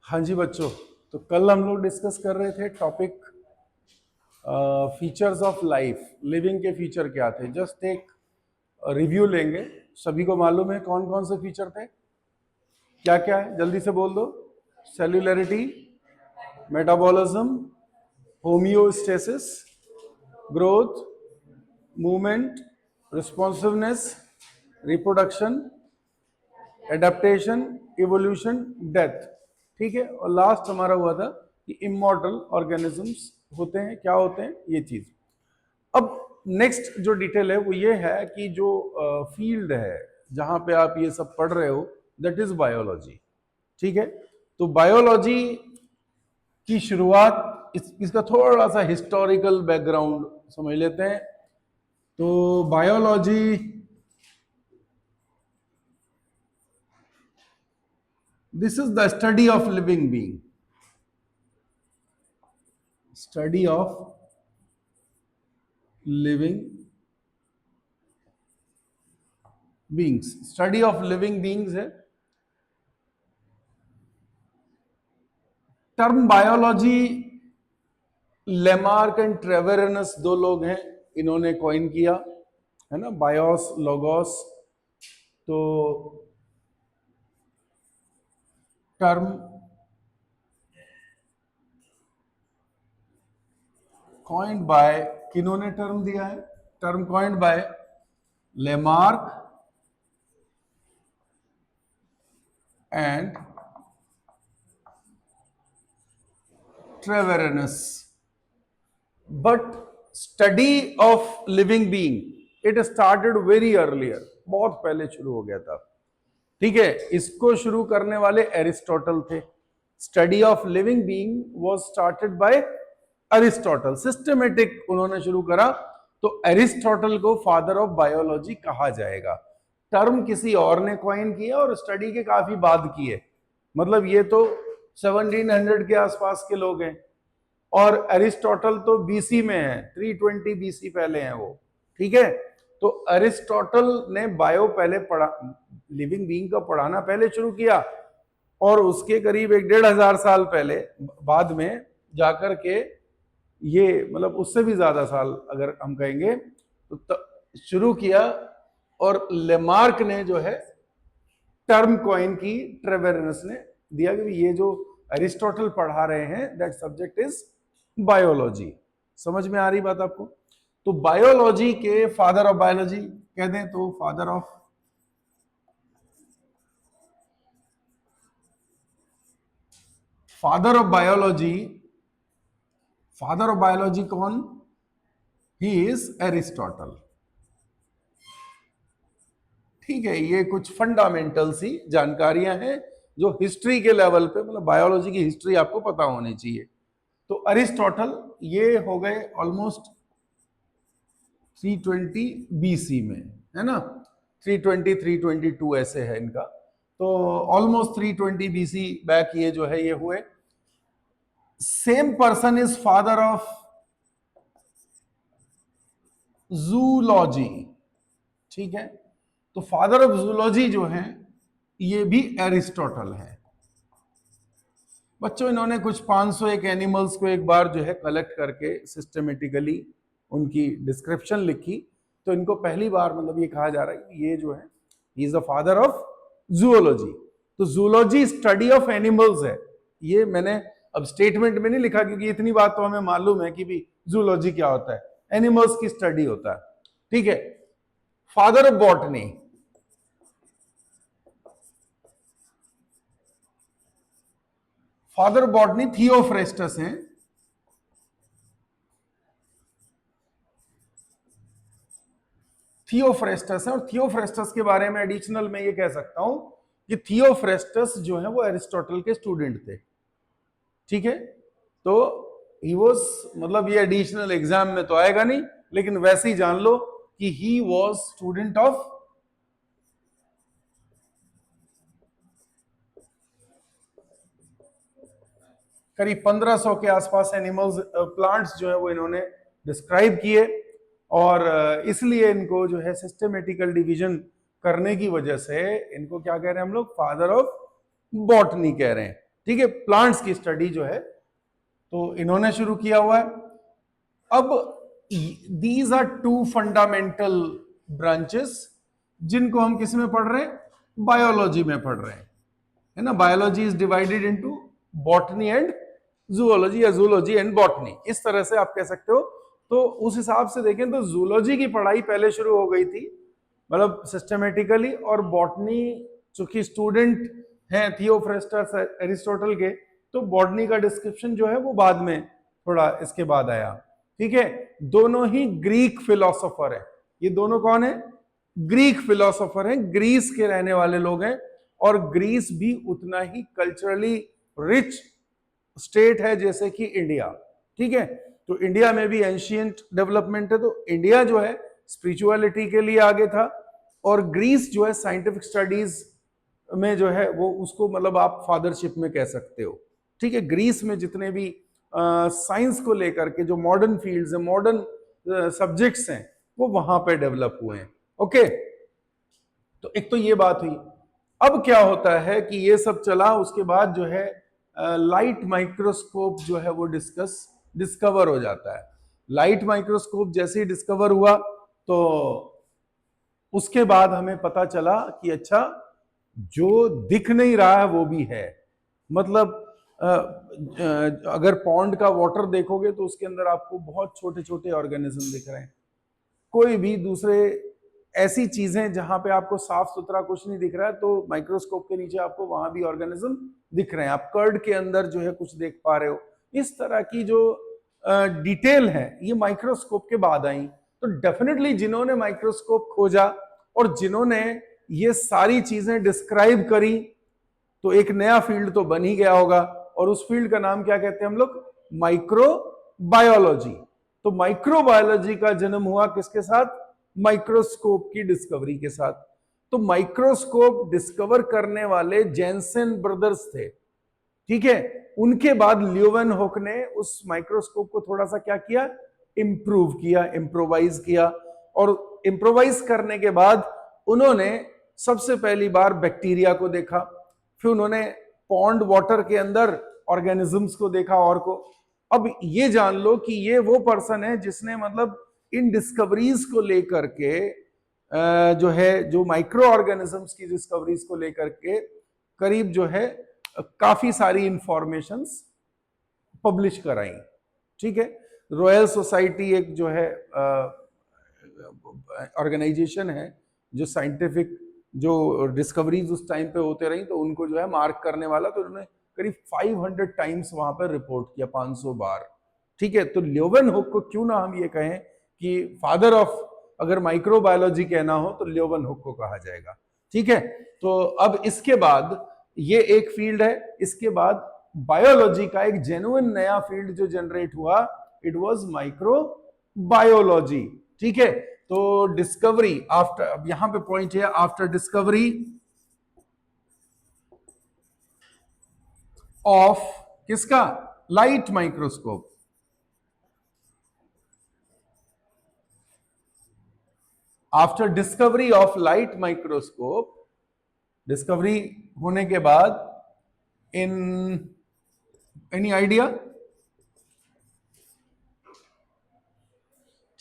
हाँ जी बच्चों, तो कल हम लोग डिस्कस कर रहे थे topic features of life. Living के फीचर क्या थे, जस्ट एक रिव्यू लेंगे। सभी को मालूम है कौन कौन से फीचर थे, क्या क्या है, जल्दी से बोल दो। Cellularity, metabolism, homeostasis, growth, movement, responsiveness, reproduction, adaptation, evolution, death. ठीक है, और लास्ट हमारा हुआ था कि इमॉर्टल ऑर्गेनिजम्स होते हैं, क्या होते हैं ये चीज। अब नेक्स्ट जो डिटेल है वो ये है कि जो फील्ड है जहां पे आप ये सब पढ़ रहे हो, दैट इज बायोलॉजी। ठीक है, तो बायोलॉजी की शुरुआत इसका थोड़ा सा हिस्टोरिकल बैकग्राउंड समझ लेते हैं। तो biology this is the study of living being, study of living beings, study of living beings है। Term biology Lamarck and Treviranus दो लोग हैं, इन्होंने कॉइन किया है ना, बायोस लोगोस। तो टर्म कॉइंड बाय, किन्होंने टर्म दिया है? Term coined by Lamarck and Treviranus. But study of living being it started very earlier, बहुत पहले शुरू हो गया था। ठीक है, इसको शुरू करने वाले एरिस्टोटल थे। Study of living being was started by Aristotle, systematic उन्होंने शुरू करा, तो एरिस्टोटल को फादर ऑफ बायोलॉजी कहा जाएगा। टर्म किसी और ने कॉइन किया और स्टडी के काफी बाद किए, मतलब ये तो 1700 के आसपास के लोग हैं, और एरिस्टोटल तो बीसी में है, 320 बीसी पहले हैं वो। ठीक है, तो एरिस्टोटल ने बायो पहले पढ़ा, लिविंग बीइंग का पढ़ाना पहले शुरू किया, और उसके करीब 1-1.5 साल पहले बाद में जाकर के ये, मतलब उससे भी ज्यादा साल अगर हम कहेंगे तो शुरू किया, और लेमार्क ने जो है टर्म कॉइन की, ट्रेवेरनस ने दिया कि ये जो एरिस्टोटल पढ़ा रहे हैं दैट सब्जेक्ट इज बायोलॉजी। समझ में आ रही बात आपको? तो बायोलॉजी के फादर ऑफ बायोलॉजी कह दें तो फादर ऑफ बायोलॉजी कौन? He is Aristotle. ठीक है, ये कुछ फंडामेंटल सी जानकारियां हैं जो हिस्ट्री के लेवल पे, मतलब बायोलॉजी की हिस्ट्री आपको पता होनी चाहिए। तो अरिस्टोटल ये हो गए ऑलमोस्ट 320 बीसी में, है ना, 320 322 ऐसे है इनका, तो ऑलमोस्ट 320 बीसी बैक ये जो है ये हुए। Same person is father of zoology. ठीक है, तो फादर ऑफ जूलॉजी जो है ये भी एरिस्टोटल है। बच्चों इन्होंने कुछ 501 एनिमल्स को एक बार जो है कलेक्ट करके सिस्टमेटिकली उनकी डिस्क्रिप्शन लिखी, तो इनको पहली बार मतलब ये कहा जा रहा है कि ये जो है he is the father of zoology. तो जूलॉजी स्टडी ऑफ एनिमल्स है। ये मैंने अब स्टेटमेंट में नहीं लिखा क्योंकि इतनी बात तो हमें मालूम है कि भी जूलॉजी क्या होता है, एनिमल्स की स्टडी होता है। ठीक है, father of botany, father of botany Theophrastus हैं। थियोफ्रेस्टस है, और थियोफ्रेस्टस के बारे में एडिशनल में ये कह सकता हूं कि थियोफ्रेस्टस जो है वो एरिस्टोटल के स्टूडेंट थे। ठीक है, तो ही वाज, मतलब ये एडिशनल एग्जाम में तो आएगा नहीं, लेकिन वैसे ही जान लो कि ही वाज स्टूडेंट ऑफ करीब 1500 के आसपास एनिमल्स, प्लांट्स जो है वो इन्होंने डिस्क्राइब किए, और इसलिए इनको जो है सिस्टमेटिकल डिवीजन करने की वजह से इनको क्या कह रहे हैं हम लोग? फादर ऑफ बॉटनी कह रहे हैं। ठीक है, प्लांट्स की स्टडी जो है तो इन्होंने शुरू किया हुआ है। अब these are two fundamental branches जिनको हम किस में पढ़ रहे हैं, बायोलॉजी में पढ़ रहे हैं, है ना। Biology is divided into botany and zoology या जूलॉजी एंड बॉटनी, इस तरह से आप कह सकते हो। तो उस हिसाब से देखें तो जूलॉजी की पढ़ाई पहले शुरू हो गई थी, मतलब सिस्टमेटिकली, और बॉटनी चूंकि स्टूडेंट हैं थियोफ्रेस्टस एरिस्टोटल के, तो बॉटनी का डिस्क्रिप्शन जो है वो बाद में थोड़ा इसके बाद आया। ठीक है, दोनों ही ग्रीक फिलोसोफर है। ये दोनों कौन है, ग्रीक फिलोसोफर हैं, ग्रीस के रहने वाले लोग हैं, और ग्रीस भी उतना ही कल्चरली रिच स्टेट है जैसे कि इंडिया। ठीक है, तो इंडिया में भी एंशिएंट डेवलपमेंट है, तो इंडिया जो है स्पिरिचुअलिटी के लिए आगे था, और ग्रीस जो है साइंटिफिक स्टडीज में जो है वो उसको मतलब आप फादरशिप में कह सकते हो। ठीक है, ग्रीस में जितने भी साइंस को लेकर के जो मॉडर्न फील्ड्स हैं, मॉडर्न सब्जेक्ट्स हैं, वो वहां पे डेवलप हुए हैं। ओके, तो एक तो ये बात हुई। अब क्या होता है कि ये सब चला, उसके बाद जो है लाइट माइक्रोस्कोप जो है वो डिस्कवर हो जाता है। लाइट माइक्रोस्कोप जैसे ही डिस्कवर हुआ तो उसके बाद हमें पता चला कि अच्छा, जो दिख नहीं रहा है वो भी है। मतलब अगर पॉन्ड का वाटर देखोगे तो उसके अंदर आपको बहुत छोटे छोटे ऑर्गेनिज्म दिख रहे हैं। कोई भी दूसरे ऐसी चीजें जहां पे आपको साफ सुथरा कुछ नहीं दिख रहा है, तो माइक्रोस्कोप के नीचे आपको वहां भी ऑर्गेनिज्म दिख रहे हैं। आप कर्ड के अंदर जो है कुछ देख पा रहे हो। इस तरह की जो डिटेल है ये माइक्रोस्कोप के बाद आई। तो डेफिनेटली जिन्होंने माइक्रोस्कोप खोजा और जिन्होंने ये सारी चीजें डिस्क्राइब करी, तो एक नया फील्ड तो बन ही गया होगा, और उस फील्ड का नाम क्या कहते हैं हम लोग, माइक्रोबायोलॉजी। तो माइक्रोबायोलॉजी का जन्म हुआ किसके साथ, माइक्रोस्कोप की डिस्कवरी के साथ। तो माइक्रोस्कोप डिस्कवर करने वाले जेनसेन ब्रदर्स थे। ठीक है, उनके बाद ल्यूवेनहोक ने उस माइक्रोस्कोप को थोड़ा सा क्या किया, इंप्रूव किया, इंप्रोवाइज किया, और इंप्रोवाइज करने के बाद उन्होंने सबसे पहली बार बैक्टीरिया को देखा, फिर उन्होंने पॉन्ड वाटर के अंदर ऑर्गेनिजम्स को देखा और को। अब ये जान लो कि ये वो पर्सन है जिसने मतलब इन डिस्कवरीज को लेकर के जो है, जो माइक्रो ऑर्गेनिजम्स की डिस्कवरीज को लेकर के करीब जो है काफी सारी इंफॉर्मेशंस पब्लिश कराई। ठीक है, रॉयल सोसाइटी एक जो है ऑर्गेनाइजेशन है जो साइंटिफिक जो डिस्कवरीज उस टाइम पे होते रही, तो उनको जो है मार्क करने वाला, तो उन्होंने करीब 500 टाइम्स वहां पर रिपोर्ट किया, 500 बार। ठीक है, तो ल्यूवेनहुक को क्यों ना हम ये कहें कि फादर ऑफ, अगर माइक्रोबायोलॉजी कहना हो तो ल्यूवेनहुक को कहा जाएगा। ठीक है, तो अब इसके बाद ये एक फील्ड है, इसके बाद बायोलॉजी का एक जेन्युइन नया फील्ड जो जनरेट हुआ, इट वाज माइक्रोबायोलॉजी। ठीक है, तो डिस्कवरी आफ्टर, अब यहां पे पॉइंट है, आफ्टर डिस्कवरी ऑफ किसका, light microscope, after discovery of light microscope, discovery होने के बाद, इन एनी आइडिया,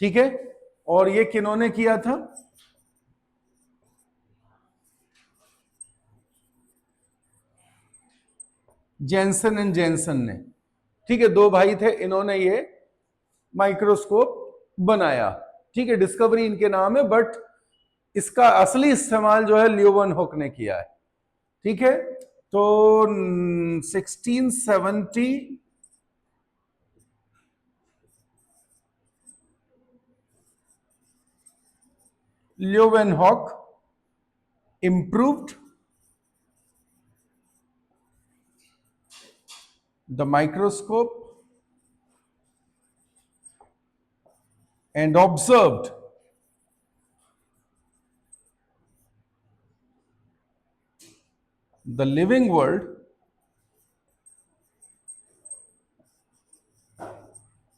ठीक है, और ये किन्होंने किया था, जेनसन एंड जेनसन ने। ठीक है, दो भाई थे, इन्होंने ये माइक्रोस्कोप बनाया। ठीक है, डिस्कवरी इनके नाम है, बट इसका असली इस्तेमाल जो है ल्यूवेनहुक ने किया है। ठीक है, तो 1670 Leeuwenhoek improved the microscope and observed the living world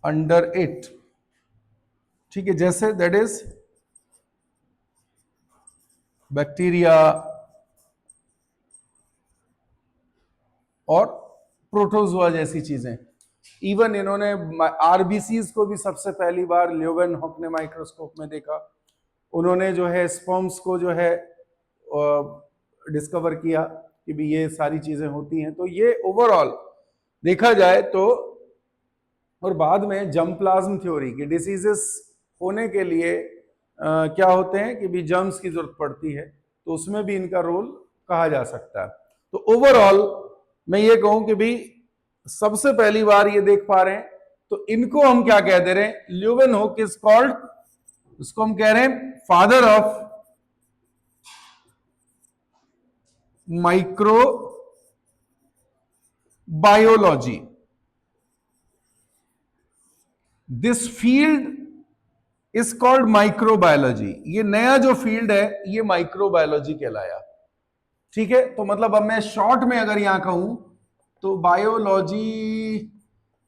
under it। ठीक है, जैसे दैट इज बैक्टीरिया और प्रोटोजोआ जैसी चीजें। इवन इन्होंने आरबीसीज को भी सबसे पहली बार ल्यूवेनहॉक ने माइक्रोस्कोप में देखा। उन्होंने जो है स्पर्म्स को जो है डिस्कवर किया कि भी ये सारी चीजें होती हैं। तो ये ओवरऑल देखा जाए तो, और बाद में जर्मप्लाज्म थ्योरी कि डिसीजेस होने के लिए क्या होते हैं कि भी जर्म्स की जरूरत पड़ती है, तो उसमें भी इनका रोल कहा जा सकता है। तो ओवरऑल मैं ये कहूं कि भी सबसे पहली बार ये देख पा रहे हैं, तो इनको हम क्या कह दे रहे हैं, ल्यूवेनहॉक इज कॉल्ड, उसको हम कह रहे हैं father of microbiology. This field is called microbiology. ये नया जो फील्ड है ये माइक्रोबायोलॉजी कहलाया। ठीक है, तो मतलब अब मैं शॉर्ट में अगर यहां कहूं तो बायोलॉजी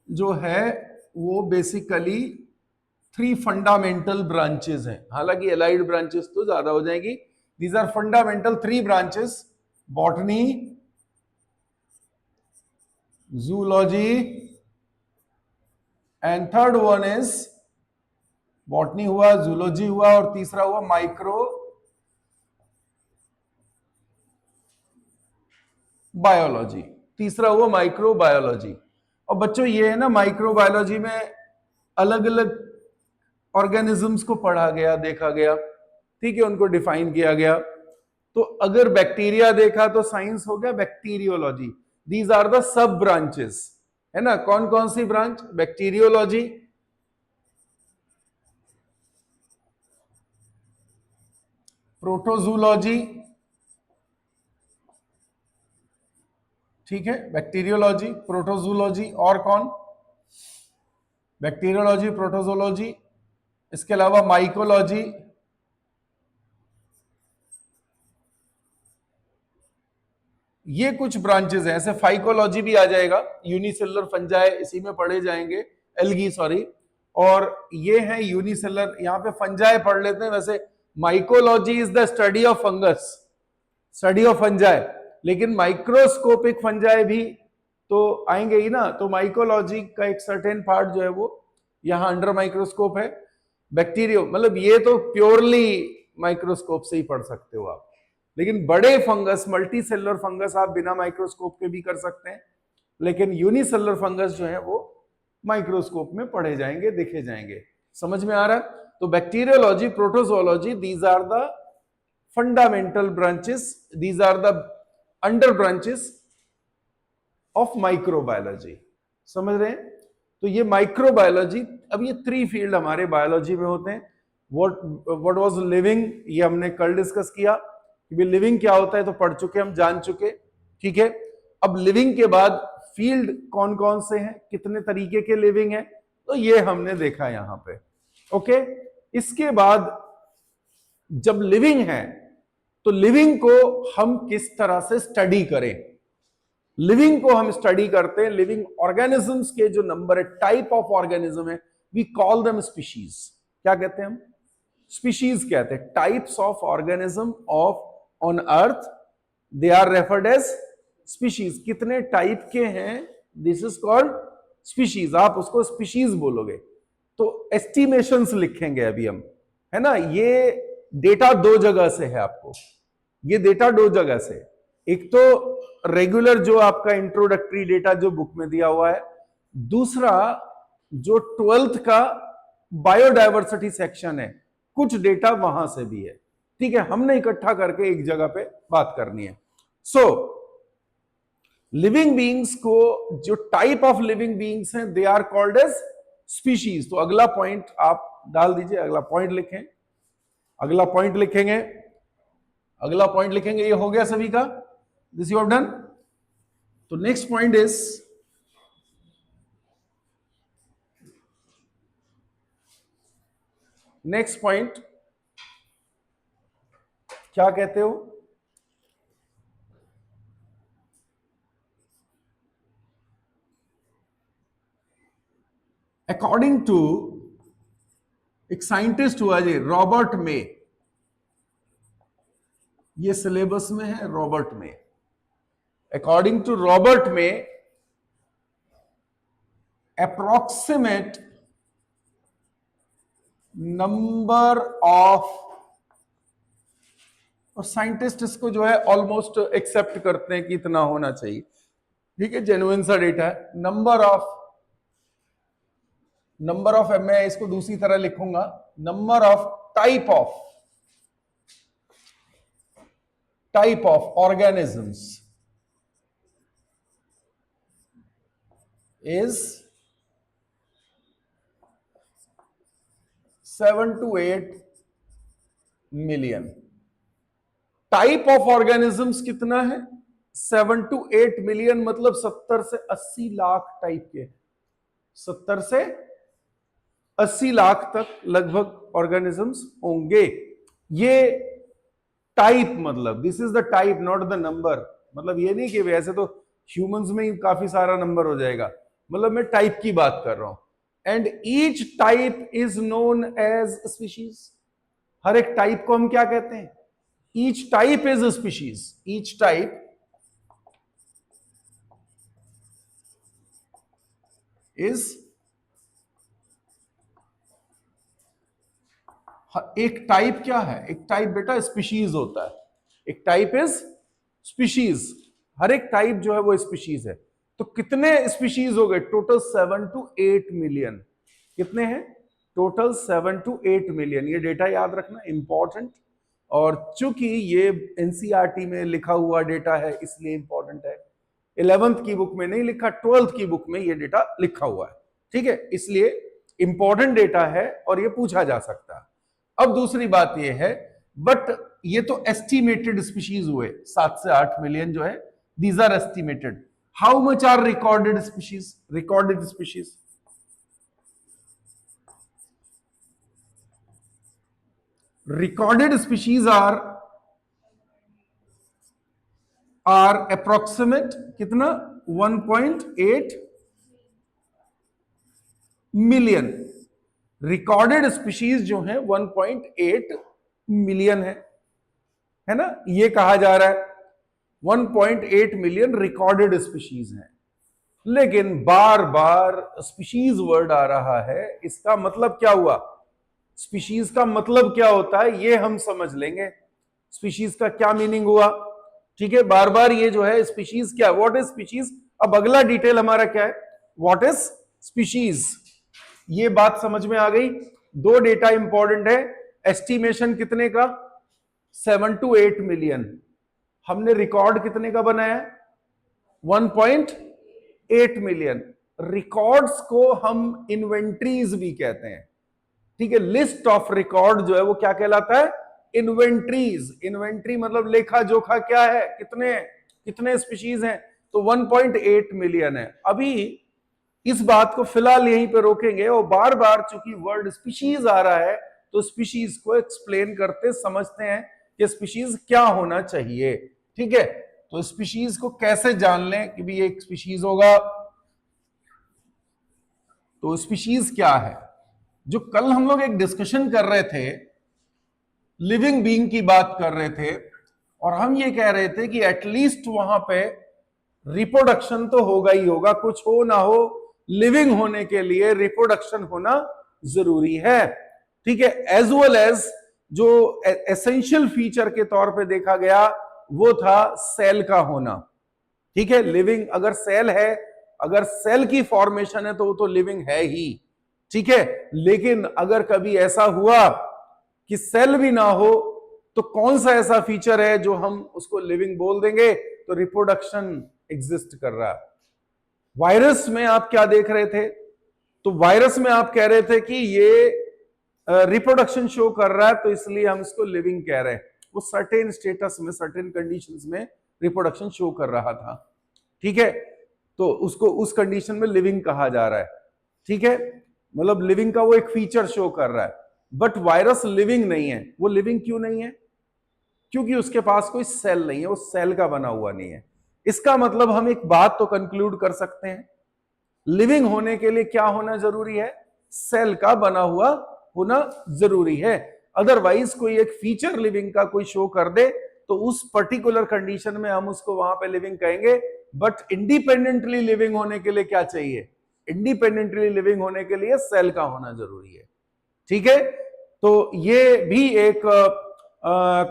जो है वो बेसिकली 3 फंडामेंटल ब्रांचेस हैं, हालांकि एलाइड ब्रांचेस तो ज्यादा हो जाएगी। These are fundamental 3 branches, botany, zoology and third one is, botany हुआ, जूलॉजी हुआ और तीसरा हुआ माइक्रो बायोलॉजी। तीसरा हुआ माइक्रोबायोलॉजी। और बच्चों ये है ना, माइक्रोबायोलॉजी में अलग अलग ऑर्गेनिजम्स को पढ़ा गया, देखा गया, ठीक है, उनको डिफाइन किया गया। तो अगर बैक्टीरिया देखा तो साइंस हो गया bacteriology. These are the sub branches, है ना। कौन कौन सी ब्रांच, बैक्टीरियोलॉजी, प्रोटोजूलॉजी, ठीक है, बैक्टीरियोलॉजी, प्रोटोजूलॉजी, और कौन, बैक्टीरियोलॉजी, प्रोटोजोलॉजी, इसके अलावा माइकोलॉजी, ये कुछ ब्रांचेस हैं। ऐसे फाइकोलॉजी भी आ जाएगा, यूनिसेलुलर फंजाई इसी में पढ़े जाएंगे, एल्गी सॉरी, और ये है यूनिसेलुलर, यहां पे फंजाई पढ़ लेते हैं। वैसे mycology is the study of fungus, study of fungi, लेकिन माइक्रोस्कोपिक फंजाई भी तो आएंगे ही ना। तो माइकोलॉजी का एक सर्टेन पार्ट जो है वो यहां अंडर माइक्रोस्कोप है। बैक्टीरियो मतलब ये तो प्योरली माइक्रोस्कोप से ही पढ़ सकते हो आप, लेकिन बड़े फंगस, मल्टी सेलुलर फंगस आप बिना माइक्रोस्कोप के भी कर सकते हैं, लेकिन यूनिसेलुलर फंगस जो है वो माइक्रोस्कोप में पढ़े जाएंगे, देखे जाएंगे। समझ में आ रहा है? तो bacteriology, protozoology, these are the fundamental branches, these are the under branches of microbiology. समझ रहे हैं? तो ये माइक्रोबायोलॉजी, अब ये 3 फील्ड हमारे बायोलॉजी में होते हैं। व्हाट वाज लिविंग, ये हमने कल डिस्कस किया कि लिविंग क्या होता है, तो पढ़ चुके, हम जान चुके, ठीक है। अब लिविंग के बाद फील्ड कौन कौन से हैं, कितने तरीके के लिविंग है, तो ये हमने देखा यहां पे, ओके। इसके बाद जब लिविंग है तो लिविंग को हम किस तरह से स्टडी करें, लिविंग को हम स्टडी करते हैं, लिविंग ऑर्गेनिजम्स के जो नंबर है, टाइप ऑफ ऑर्गेनिज्म है, वी कॉल देम स्पीशीज। क्या कहते हैं हम? स्पीशीज कहते हैं। Types of organism of on earth, they are referred as species. कितने टाइप के हैं, दिस इज कॉल्ड स्पीशीज। आप उसको स्पीशीज बोलोगे। तो एस्टिमेशंस लिखेंगे अभी हम, है ना। ये डेटा 2 जगह से है आपको, ये डेटा 2 जगह से, एक तो रेगुलर जो आपका इंट्रोडक्टरी डेटा जो बुक में दिया हुआ है, दूसरा जो 12th का बायोडायवर्सिटी सेक्शन है, कुछ डेटा वहां से भी है, ठीक है। हमने इकट्ठा करके एक जगह पे बात करनी है। सो लिविंग बीइंग्स को, जो टाइप ऑफ लिविंग बीइंग्स हैं, they are called as species. तो अगला पॉइंट आप डाल दीजिए, अगला पॉइंट लिखें, अगला पॉइंट लिखेंगे, अगला पॉइंट लिखेंगे। ये हो गया सभी का, दिस यू हैव डन। तो next point is, next point क्या कहते हो? अकॉर्डिंग टू एक साइंटिस्ट हुआ जी, रॉबर्ट मे, ये सिलेबस में है, Robert May. According to Robert May, approximate number of, और साइंटिस्ट इसको जो है ऑलमोस्ट एक्सेप्ट करते हैं कि इतना होना चाहिए, ठीक है, जेन्युइन सा डेटा है। नंबर ऑफ मैं इसको दूसरी तरह लिखूंगा, number of type of organisms is 7 to 8 million. Type of organisms कितना है? 7 to 8 मिलियन, मतलब 70 से 80 लाख टाइप के, 70 से 80 लाख तक लगभग ऑर्गेनिजम्स होंगे। ये टाइप, मतलब this is the type, not the number. मतलब ये नहीं कि वैसे तो ह्यूमंस में ही काफी सारा नंबर हो जाएगा, मतलब मैं टाइप की बात कर रहा हूं। And each type is known as species. हर एक टाइप को हम क्या कहते हैं? Each type is species. Each type is, एक टाइप क्या है? एक टाइप बेटा स्पीशीज होता है। एक टाइप इज स्पीशीज। हर एक टाइप जो है वो स्पीशीज है। तो कितने स्पीशीज हो गए? Total 7 to 8 million. कितने हैं? Total 7 to 8 million. ये डेटा याद रखना, इंपॉर्टेंट। और चूंकि ये एनसीईआरटी में लिखा हुआ डेटा है इसलिए इंपॉर्टेंट है। 11th की बुक में नहीं लिखा, 12th की बुक में ये डेटा लिखा हुआ है, ठीक है, इसलिए इंपॉर्टेंट डेटा है और ये पूछा जा सकता है। अब दूसरी बात ये है, बट ये तो एस्टिमेटेड स्पीशीज हुए, 7 से 8 मिलियन जो है, these are estimated. How much are recorded species? Recorded species are approximate कितना? 1.8 मिलियन। रिकॉर्डेड स्पीशीज जो है 1.8 मिलियन है ना? ये कहा जा रहा है 1.8 मिलियन रिकॉर्डेड स्पीशीज हैं। लेकिन बार बार स्पीशीज वर्ड आ रहा है, इसका मतलब क्या हुआ? स्पीशीज का मतलब क्या होता है ये हम समझ लेंगे। स्पीशीज का क्या मीनिंग हुआ, ठीक है। बार बार ये जो है स्पीशीज क्या, व्हाट इज स्पीशीज। अब अगला डिटेल हमारा क्या है? What is species. ये बात समझ में आ गई। दो डेटा इंपॉर्टेंट है। एस्टिमेशन कितने का? 7 to 8 मिलियन। हमने रिकॉर्ड कितने का बनाया? 1.8 मिलियन। रिकॉर्ड्स को हम इन्वेंट्रीज भी कहते हैं, ठीक है। लिस्ट ऑफ रिकॉर्ड जो है वो क्या कहलाता है? इन्वेंट्रीज। इन्वेंट्री मतलब लेखा जोखा क्या है, कितने स्पीशीज हैं, तो 1.8 मिलियन है। अभी इस बात को फिलहाल यहीं पे रोकेंगे और बार बार चूंकि वर्ड स्पीशीज आ रहा है तो स्पीशीज को एक्सप्लेन करते समझते हैं कि स्पीशीज क्या होना चाहिए, ठीक है। तो स्पीशीज को कैसे जान लें कि भी एक स्पीशीज होगा। तो स्पीशीज क्या है? जो कल हम लोग एक डिस्कशन कर रहे थे, लिविंग बीइंग की बात कर रहे थे, और हम ये कह रहे थे कि एटलीस्ट वहां पे रिप्रोडक्शन तो होगा ही होगा, कुछ हो ना हो, लिविंग होने के लिए रिप्रोडक्शन होना जरूरी है, ठीक है। एज वेल एज जो एसेंशियल फीचर के तौर पे देखा गया वो था सेल का होना, ठीक है। लिविंग अगर सेल है, अगर सेल की फॉर्मेशन है तो वो तो लिविंग है ही, ठीक है। लेकिन अगर कभी ऐसा हुआ कि सेल भी ना हो तो कौन सा ऐसा फीचर है जो हम उसको लिविंग बोल देंगे? तो रिप्रोडक्शन एग्जिस्ट कर रहा है। वायरस में आप क्या देख रहे थे? तो वायरस में आप कह रहे थे कि ये रिप्रोडक्शन शो कर रहा है तो इसलिए हम इसको लिविंग कह रहे हैं। वो सर्टेन स्टेटस में, सर्टेन कंडीशंस में रिप्रोडक्शन शो कर रहा था, ठीक है। तो उसको उस कंडीशन में लिविंग कहा जा रहा है, ठीक है। मतलब लिविंग का वो एक फीचर शो कर रहा है। बट वायरस लिविंग नहीं है। वो लिविंग क्यों नहीं है? क्योंकि उसके पास कोई सेल नहीं है, वो सेल का बना हुआ नहीं है। इसका मतलब हम एक बात तो कंक्लूड कर सकते हैं, लिविंग होने के लिए क्या होना जरूरी है? सेल का बना हुआ होना जरूरी है। अदरवाइज कोई एक फीचर लिविंग का कोई शो कर दे तो उस पर्टिकुलर कंडीशन में हम उसको वहां पे लिविंग कहेंगे। बट इंडिपेंडेंटली लिविंग होने के लिए क्या चाहिए? इंडिपेंडेंटली लिविंग होने के लिए सेल का होना जरूरी है। ठीक है, तो ये भी एक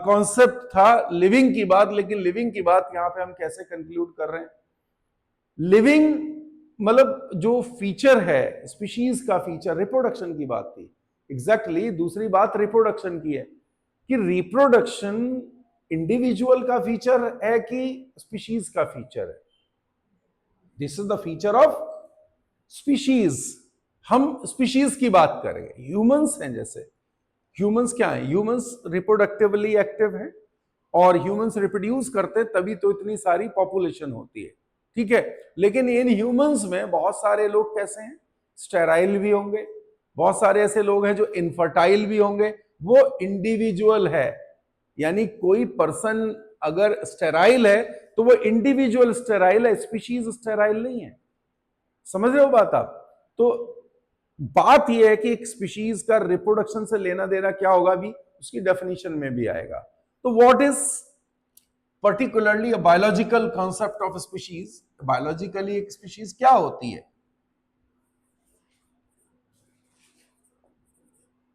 कॉन्सेप्ट था लिविंग की बात, लेकिन लिविंग की बात यहां पे हम कैसे कंक्लूड कर रहे हैं? लिविंग मतलब जो फीचर है स्पीशीज का, फीचर रिप्रोडक्शन की बात थी। एग्जैक्टली दूसरी बात रिप्रोडक्शन की है कि रिप्रोडक्शन इंडिविजुअल का फीचर है कि स्पीशीज का फीचर है। This is the feature of species. हम स्पीशीज की बात करेंगे। ह्यूमंस हैं, जैसे ह्यूमंस क्या है? ह्यूमंस रिप्रोडक्टिवली एक्टिव हैं और ह्यूमंस रिप्रोड्यूस करते तभी तो इतनी सारी पॉपुलेशन होती है। ठीक है, लेकिन इन ह्यूमंस में बहुत सारे लोग कैसे हैं? स्टेराइल भी होंगे, बहुत सारे ऐसे लोग हैं जो इनफर्टाइल भी होंगे। वो इंडिविजुअल है, यानी कोई पर्सन अगर स्टेराइल है तो वो इंडिविजुअल स्टेराइल है, स्पीशीज स्टेराइल नहीं है। समझ रहे हो बात आप? तो बात यह है कि एक स्पीशीज का रिप्रोडक्शन से लेना देना क्या होगा, भी उसकी डेफिनेशन में भी आएगा। तो what is particularly a biological concept of species? Biologically एक स्पीशीज क्या होती है?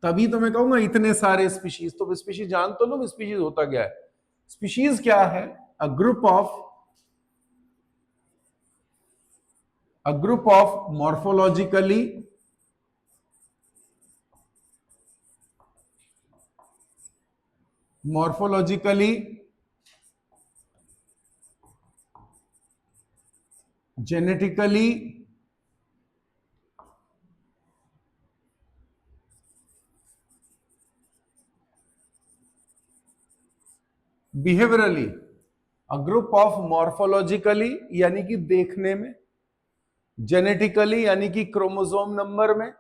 तभी तो मैं कहूंगा इतने सारे स्पीशीज, तो स्पीशीज जान तो लो स्पीशीज होता क्या है। स्पीशीज क्या है? A group of morphologically genetically behaviourally. A group of morphologically यानी कि देखने में, जेनेटिकली यानी कि क्रोमोसोम नंबर में,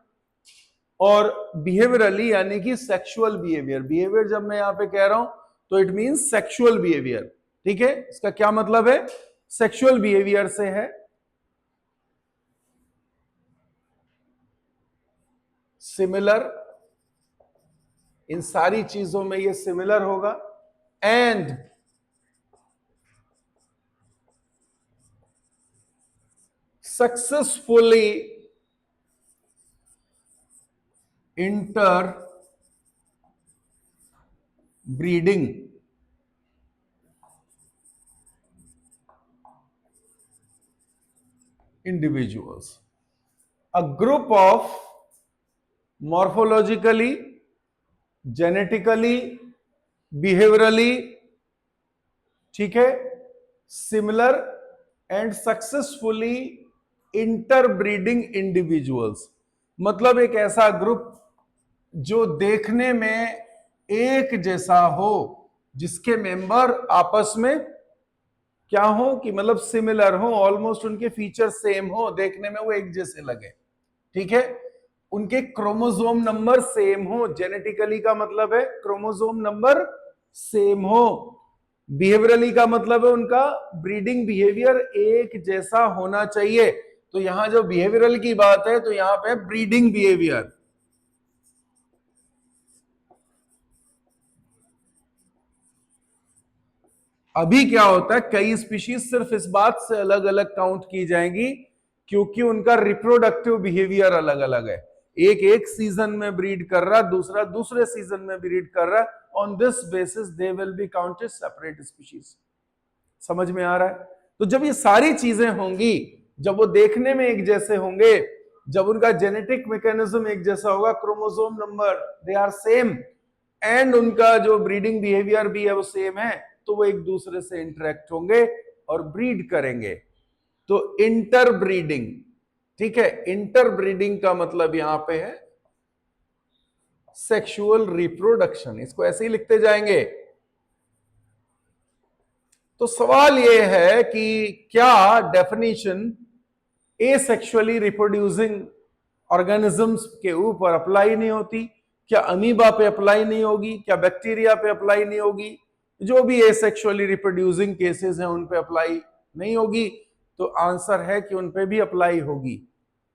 और बिहेवियरली यानी कि सेक्सुअल बिहेवियर। बिहेवियर जब मैं यहां पे कह रहा हूं तो इट मींस सेक्सुअल बिहेवियर। ठीक है, इसका क्या मतलब है? सेक्सुअल बिहेवियर से है सिमिलर, इन सारी चीजों में ये सिमिलर होगा। And successfully inter breeding individuals. A group of morphologically, genetically, behaviorally, ठीक है, similar and successfully interbreeding individuals. मतलब एक ऐसा ग्रुप जो देखने में एक जैसा हो, जिसके मेंबर आपस में क्या हो कि मतलब सिमिलर हो, ऑलमोस्ट उनके फीचर सेम हो, देखने में वो एक जैसे लगे। ठीक है, उनके क्रोमोसोम नंबर सेम हो, जेनेटिकली का मतलब है क्रोमोसोम नंबर सेम हो। बिहेवियरली का मतलब है उनका ब्रीडिंग बिहेवियर एक जैसा होना चाहिए। तो यहां जो बिहेवियरल की बात है तो यहां पे ब्रीडिंग बिहेवियर। अभी क्या होता है, कई स्पीशीज सिर्फ इस बात से अलग अलग काउंट की जाएंगी क्योंकि उनका रिप्रोडक्टिव बिहेवियर अलग अलग है। एक एक सीजन में ब्रीड कर रहा, दूसरा दूसरे सीजन में ब्रीड कर रहा। On this basis they will be counted separate species. समझ में आ रहा है? तो जब ये सारी चीजें होंगी, जब वो देखने में एक जैसे होंगे, जब उनका जेनेटिक मैकेनिज्म एक जैसा होगा, chromosome number they are same, and उनका जो ब्रीडिंग बिहेवियर भी है वो सेम है, तो वो एक दूसरे से इंटरेक्ट होंगे और ब्रीड करेंगे। तो इंटर ब्रीडिंग। ठीक है, इंटर ब्रीडिंग का मतलब यहां पे है सेक्सुअल रिप्रोडक्शन। इसको ऐसे ही लिखते जाएंगे। तो सवाल यह है कि क्या डेफिनेशन एसेक्सुअली रिप्रोड्यूसिंग ऑर्गेनिजम्स के ऊपर अप्लाई नहीं होती? क्या अमीबा पे अप्लाई नहीं होगी? क्या बैक्टीरिया पे अप्लाई नहीं होगी? जो भी एसेक्सुअली रिप्रोड्यूसिंग केसेस हैं उन पे अप्लाई नहीं होगी? तो आंसर है कि उन पे भी अप्लाई होगी।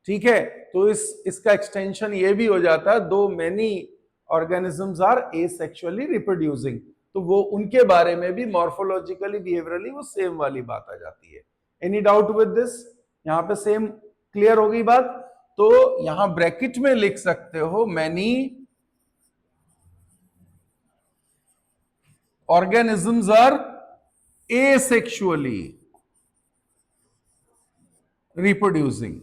ठीक है, तो इसका एक्सटेंशन ये भी हो जाता है, though many organisms are asexually reproducing, तो वो उनके बारे में भी मॉर्फोलॉजिकली बिहेवियरली वो सेम वाली बात आ जाती है। Any doubt with this? यहां पे सेम क्लियर हो गई बात? तो यहां ब्रैकेट में लिख सकते हो many organisms are asexually reproducing.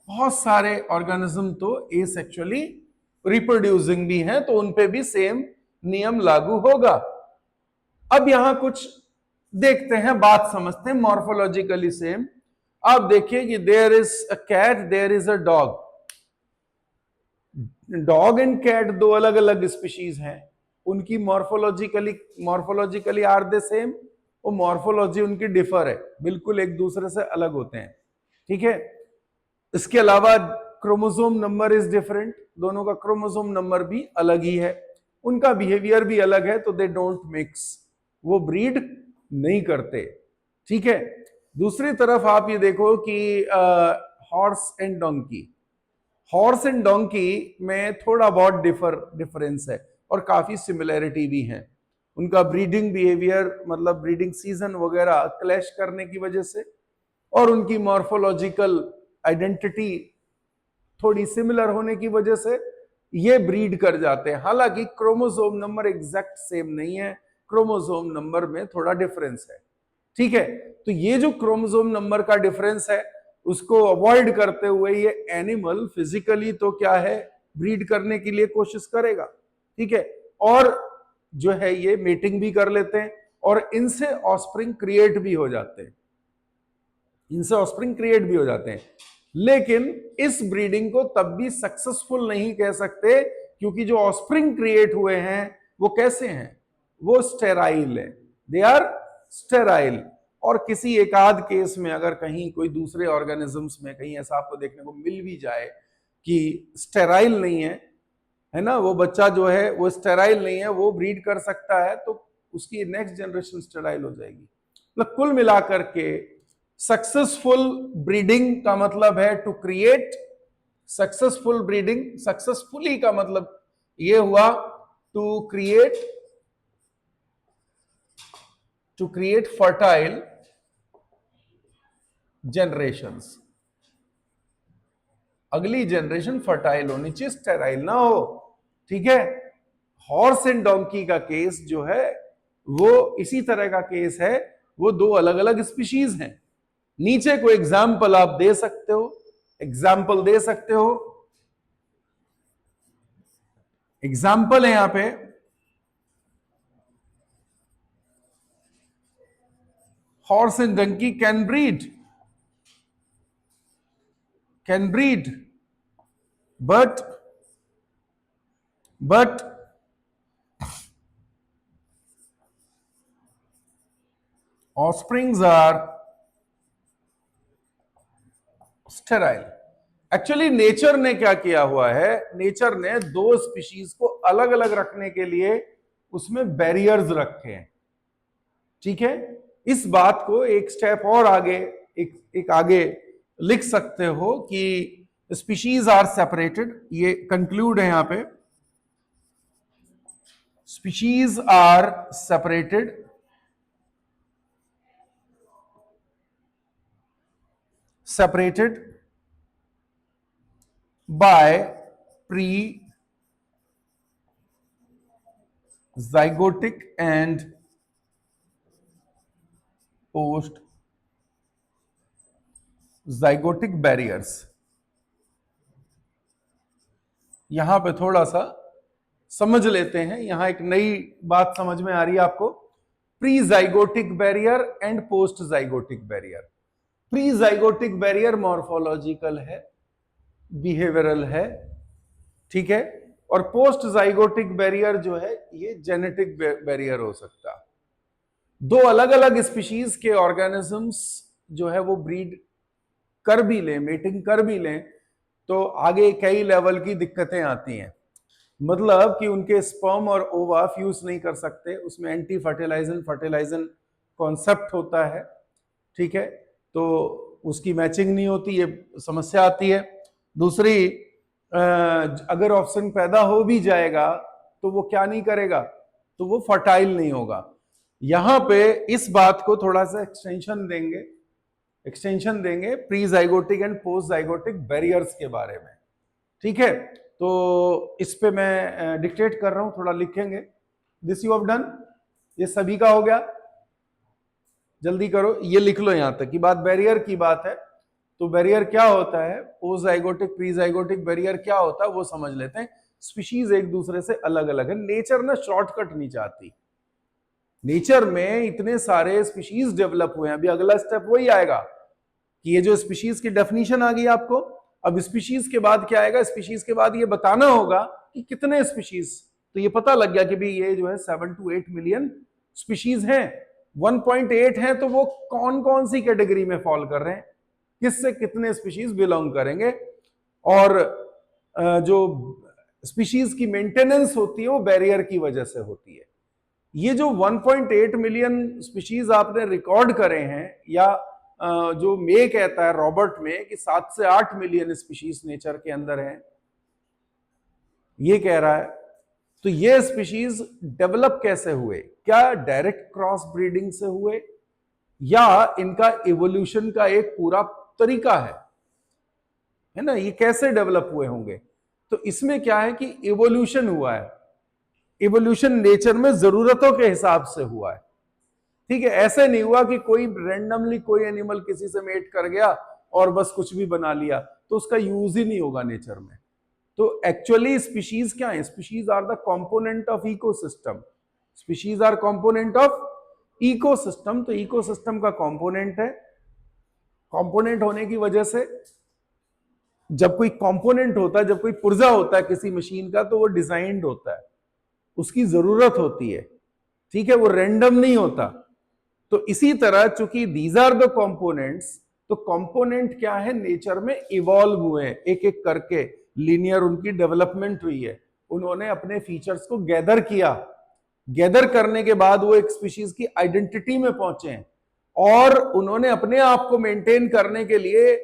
बहुत सारे ऑर्गेनिज्म तो एसेक्सुअली रिप्रोड्यूसिंग भी हैं, तो उनपे भी सेम नियम लागू होगा। अब यहां कुछ देखते हैं, बात समझते हैं, मॉर्फोलॉजिकली सेम। आप देखिए कि there is a cat, there is a dog. Dog and cat दो अलग अलग स्पीशीज हैं, उनकी मॉर्फोलॉजिकली आर दे सेम? वो मॉर्फोलॉजी उनकी डिफर है, बिल्कुल एक दूसरे से अलग होते हैं, ठीक है। इसके अलावा क्रोमोसोम नंबर इज डिफरेंट, दोनों का क्रोमोसोम नंबर भी अलग ही है, उनका बिहेवियर भी अलग है, तो दे डोंट मिक्स, वो ब्रीड नहीं करते, ठीक है। दूसरी तरफ आप ये देखो कि horse and donkey, horse and donkey में थोड़ा बहुत डिफरेंस है और काफी सिमिलैरिटी भी है। उनका ब्रीडिंग बिहेवियर, मतलब ब्रीडिंग सीजन वगैरह क्लैश करने की वजह से, और उनकी मॉर्फोलॉजिकल आइडेंटिटी थोड़ी सिमिलर होने की वजह से ये ब्रीड कर जाते हैं। हालांकि क्रोमोसोम नंबर एग्जैक्ट सेम नहीं है, क्रोमोसोम नंबर में थोड़ा डिफरेंस है, ठीक है। तो ये जो क्रोमोसोम नंबर का डिफरेंस है, उसको अवॉइड करते हुए ये एनिमल फिजिकली तो क्या है, ब्रीड करने के लिए कोशिश करेगा, ठीक है। और जो है ये मेटिंग भी कर लेते हैं और इनसे ऑस्प्रिंग क्रिएट भी हो जाते हैं, इनसे ऑस्प्रिंग क्रिएट भी हो जाते हैं। लेकिन इस ब्रीडिंग को तब भी सक्सेसफुल नहीं कह सकते, क्योंकि जो ऑस्प्रिंग क्रिएट हुए हैं वो कैसे हैं, वो स्टेराइल है, दे आर स्टेराइल। और किसी एक आध केस में अगर कहीं कोई दूसरे ऑर्गेनिजम्स में कहीं ऐसा आपको देखने को मिल भी जाए कि स्टेराइल नहीं है ना, वो बच्चा जो है वो स्टेराइल नहीं है, वो ब्रीड कर सकता है, तो उसकी नेक्स्ट जनरेशन स्टेराइल हो जाएगी। मतलब कुल मिलाकर के सक्सेसफुल ब्रीडिंग का मतलब है to create, successful breeding, successfully का मतलब ये हुआ टू क्रिएट फर्टाइल जनरेशंस। अगली जनरेशन फर्टाइल होनी चाहिए, स्टेराइल ना हो, ठीक है। हॉर्स एंड डोंकी का केस जो है वो इसी तरह का केस है, वो दो अलग अलग स्पीशीज हैं। नीचे कोई एग्जाम्पल आप दे सकते हो, एग्जाम्पल दे सकते हो, एग्जाम्पल है यहां पे, horse and donkey can breed but offsprings are sterile। Actually nature ने क्या किया हुआ है, नेचर ने दो स्पीशीज को अलग अलग रखने के लिए उसमें बैरियर्स रखे हैं, ठीक है। इस बात को एक स्टेप और आगे, एक आगे लिख सकते हो कि स्पीशीज आर सेपरेटेड, ये कंक्लूड है यहां पे, species are separated by pre-zygotic and post-zygotic barriers। यहां पे थोड़ा सा समझ लेते हैं, यहां एक नई बात समझ में आ रही है आपको, pre zygotic barrier and post zygotic barrier. Pre zygotic barrier morphological है, बिहेवियरल है, ठीक है। और पोस्ट जाइगोटिक बैरियर जो है ये जेनेटिक बैरियर हो सकता है। दो अलग अलग स्पीशीज के ऑर्गेनिजम्स जो है वो ब्रीड कर भी लें, मेटिंग कर भी लें, तो आगे कई लेवल की दिक्कतें आती हैं। मतलब कि उनके स्पर्म और ओवा फ्यूज नहीं कर सकते, उसमें एंटी फर्टिलाइजन कॉन्सेप्ट होता है, ठीक है, तो उसकी मैचिंग नहीं होती, ये समस्या आती है। दूसरी, अगर ऑप्शन पैदा हो भी जाएगा तो वो क्या नहीं करेगा, तो वो फर्टाइल नहीं होगा। यहां पे इस बात को थोड़ा सा एक्सटेंशन देंगे, एक्सटेंशन देंगे pre zygotic and post zygotic barriers के बारे में। ठीक है, तो इस पे मैं डिक्टेट कर रहा हूं, थोड़ा लिखेंगे। दिस यू हैव डन, ये सभी का हो गया, जल्दी करो, ये लिख लो यहां तक की बात। बैरियर की बात है, तो बैरियर क्या होता है, post zygotic pre zygotic barrier क्या होता है वो समझ लेते हैं। स्पीशीज एक दूसरे से अलग अलग है, नेचर ना शॉर्टकट नहीं चाहती। नेचर में इतने सारे स्पीशीज डेवलप हुए हैं, अभी अगला स्टेप वही आएगा कि ये जो स्पीशीज की डेफिनेशन आ गई आपको, अब स्पीशीज के बाद क्या आएगा, स्पीशीज के बाद ये बताना होगा कि कितने स्पीशीज। तो ये पता लग गया कि भाई ये जो है 7 to 8 मिलियन स्पीशीज हैं। 1.8 हैं, तो वो कौन कौन सी कैटेगरी में फॉल कर रहे हैं, किससे कितने स्पीशीज बिलोंग करेंगे, और जो स्पीशीज की मेंटेनेंस होती है वो बैरियर की वजह से होती है। ये जो 1.8 मिलियन स्पीशीज आपने रिकॉर्ड करे हैं, या जो मे कहता है रॉबर्ट में कि 7 से 8 मिलियन स्पीशीज नेचर के अंदर हैं, ये कह रहा है। तो ये स्पीशीज डेवलप कैसे हुए, क्या डायरेक्ट क्रॉस ब्रीडिंग से हुए, या इनका इवोल्यूशन का एक पूरा तरीका है ना, ये कैसे डेवलप हुए होंगे। तो इसमें क्या है कि इवोल्यूशन हुआ है, इवोल्यूशन नेचर में जरूरतों के हिसाब से हुआ है। ठीक है, ऐसे नहीं हुआ कि कोई रैंडमली कोई एनिमल किसी से मेट कर गया और बस कुछ भी बना लिया, तो उसका यूज ही नहीं होगा नेचर में। तो एक्चुअली स्पीशीज क्या है, species are the component of ecosystem, species are component of ecosystem. तो इकोसिस्टम का कंपोनेंट है, कंपोनेंट होने की वजह से जब कोई कंपोनेंट होता है, जब कोई पुर्जा होता है किसी मशीन का, तो वो डिजाइंड होता है, उसकी जरूरत होती है। ठीक है, वो रैंडम नहीं होता। तो इसी तरह चूंकि दीज आर द कंपोनेंट्स, तो कंपोनेंट क्या है, नेचर में इवॉल्व हुए हैं, एक एक करके लीनियर उनकी डेवलपमेंट हुई है। उन्होंने अपने फीचर्स को गैदर किया, गैदर करने के बाद वो एक स्पीशीज की आइडेंटिटी में पहुंचे हैं, और उन्होंने अपने आप को मेंटेन करने के लिए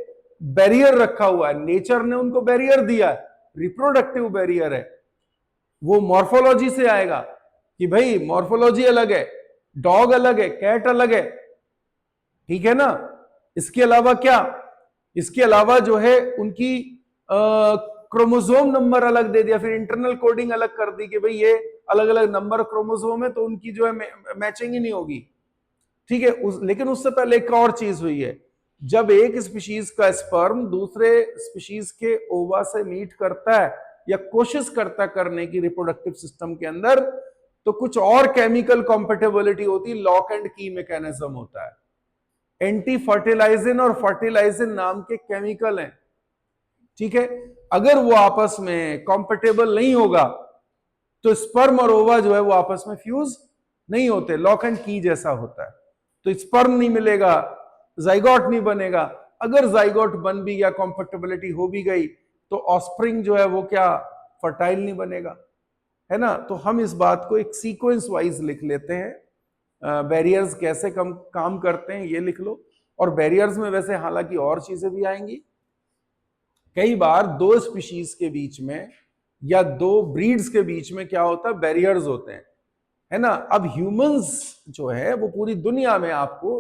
बैरियर रखा हुआ है। नेचर ने उनको बैरियर दिया है, रिप्रोडक्टिव बैरियर है। वो मॉर्फोलॉजी से आएगा कि भाई मॉर्फोलॉजी अलग है, डॉग अलग है, कैट अलग है, ठीक है ना। इसके अलावा क्या, इसके अलावा जो है उनकी क्रोमोसोम नंबर अलग दे दिया, फिर इंटरनल कोडिंग अलग कर दी कि भाई ये अलग अलग नंबर क्रोमोसोम है, तो उनकी जो है मैचिंग ही नहीं होगी। ठीक है, लेकिन उससे पहले एक और चीज हुई है, जब एक स्पीशीज का स्पर्म दूसरे स्पीशीज के ओवा से मीट करता है या कोशिश करता करने की रिप्रोडक्टिव सिस्टम के अंदर, तो कुछ और केमिकल कॉम्पेटेबिलिटी होती है, लॉक एंड की मैकेनिज्म होता है। एंटी फर्टिलाइजिन और फर्टिलाइजिन नाम के केमिकल हैं। ठीक है, अगर वो आपस में कॉम्पेटेबल नहीं होगा तो स्पर्म और ओवा जो है वो आपस में फ्यूज नहीं होते, लॉक एंड की जैसा होता है। तो स्पर्म नहीं मिलेगा, जाइगोट नहीं बनेगा। अगर जाइगोट बन भी गया, कॉम्पेटेबिलिटी हो भी गई, तो ऑस्प्रिंग जो है वो क्या फर्टाइल नहीं बनेगा, है ना। तो हम इस बात को एक सीक्वेंस वाइज लिख लेते हैं। बैरियर्स कैसे काम करते हैं ये लिख लो। और बैरियर्स में वैसे हालांकि और चीजें भी आएंगी। कई बार दो स्पीशीज के बीच में या दो ब्रीड्स के बीच में क्या होता है, बैरियर्स होते हैं, है ना। अब ह्यूमंस जो है वो पूरी दुनिया में आपको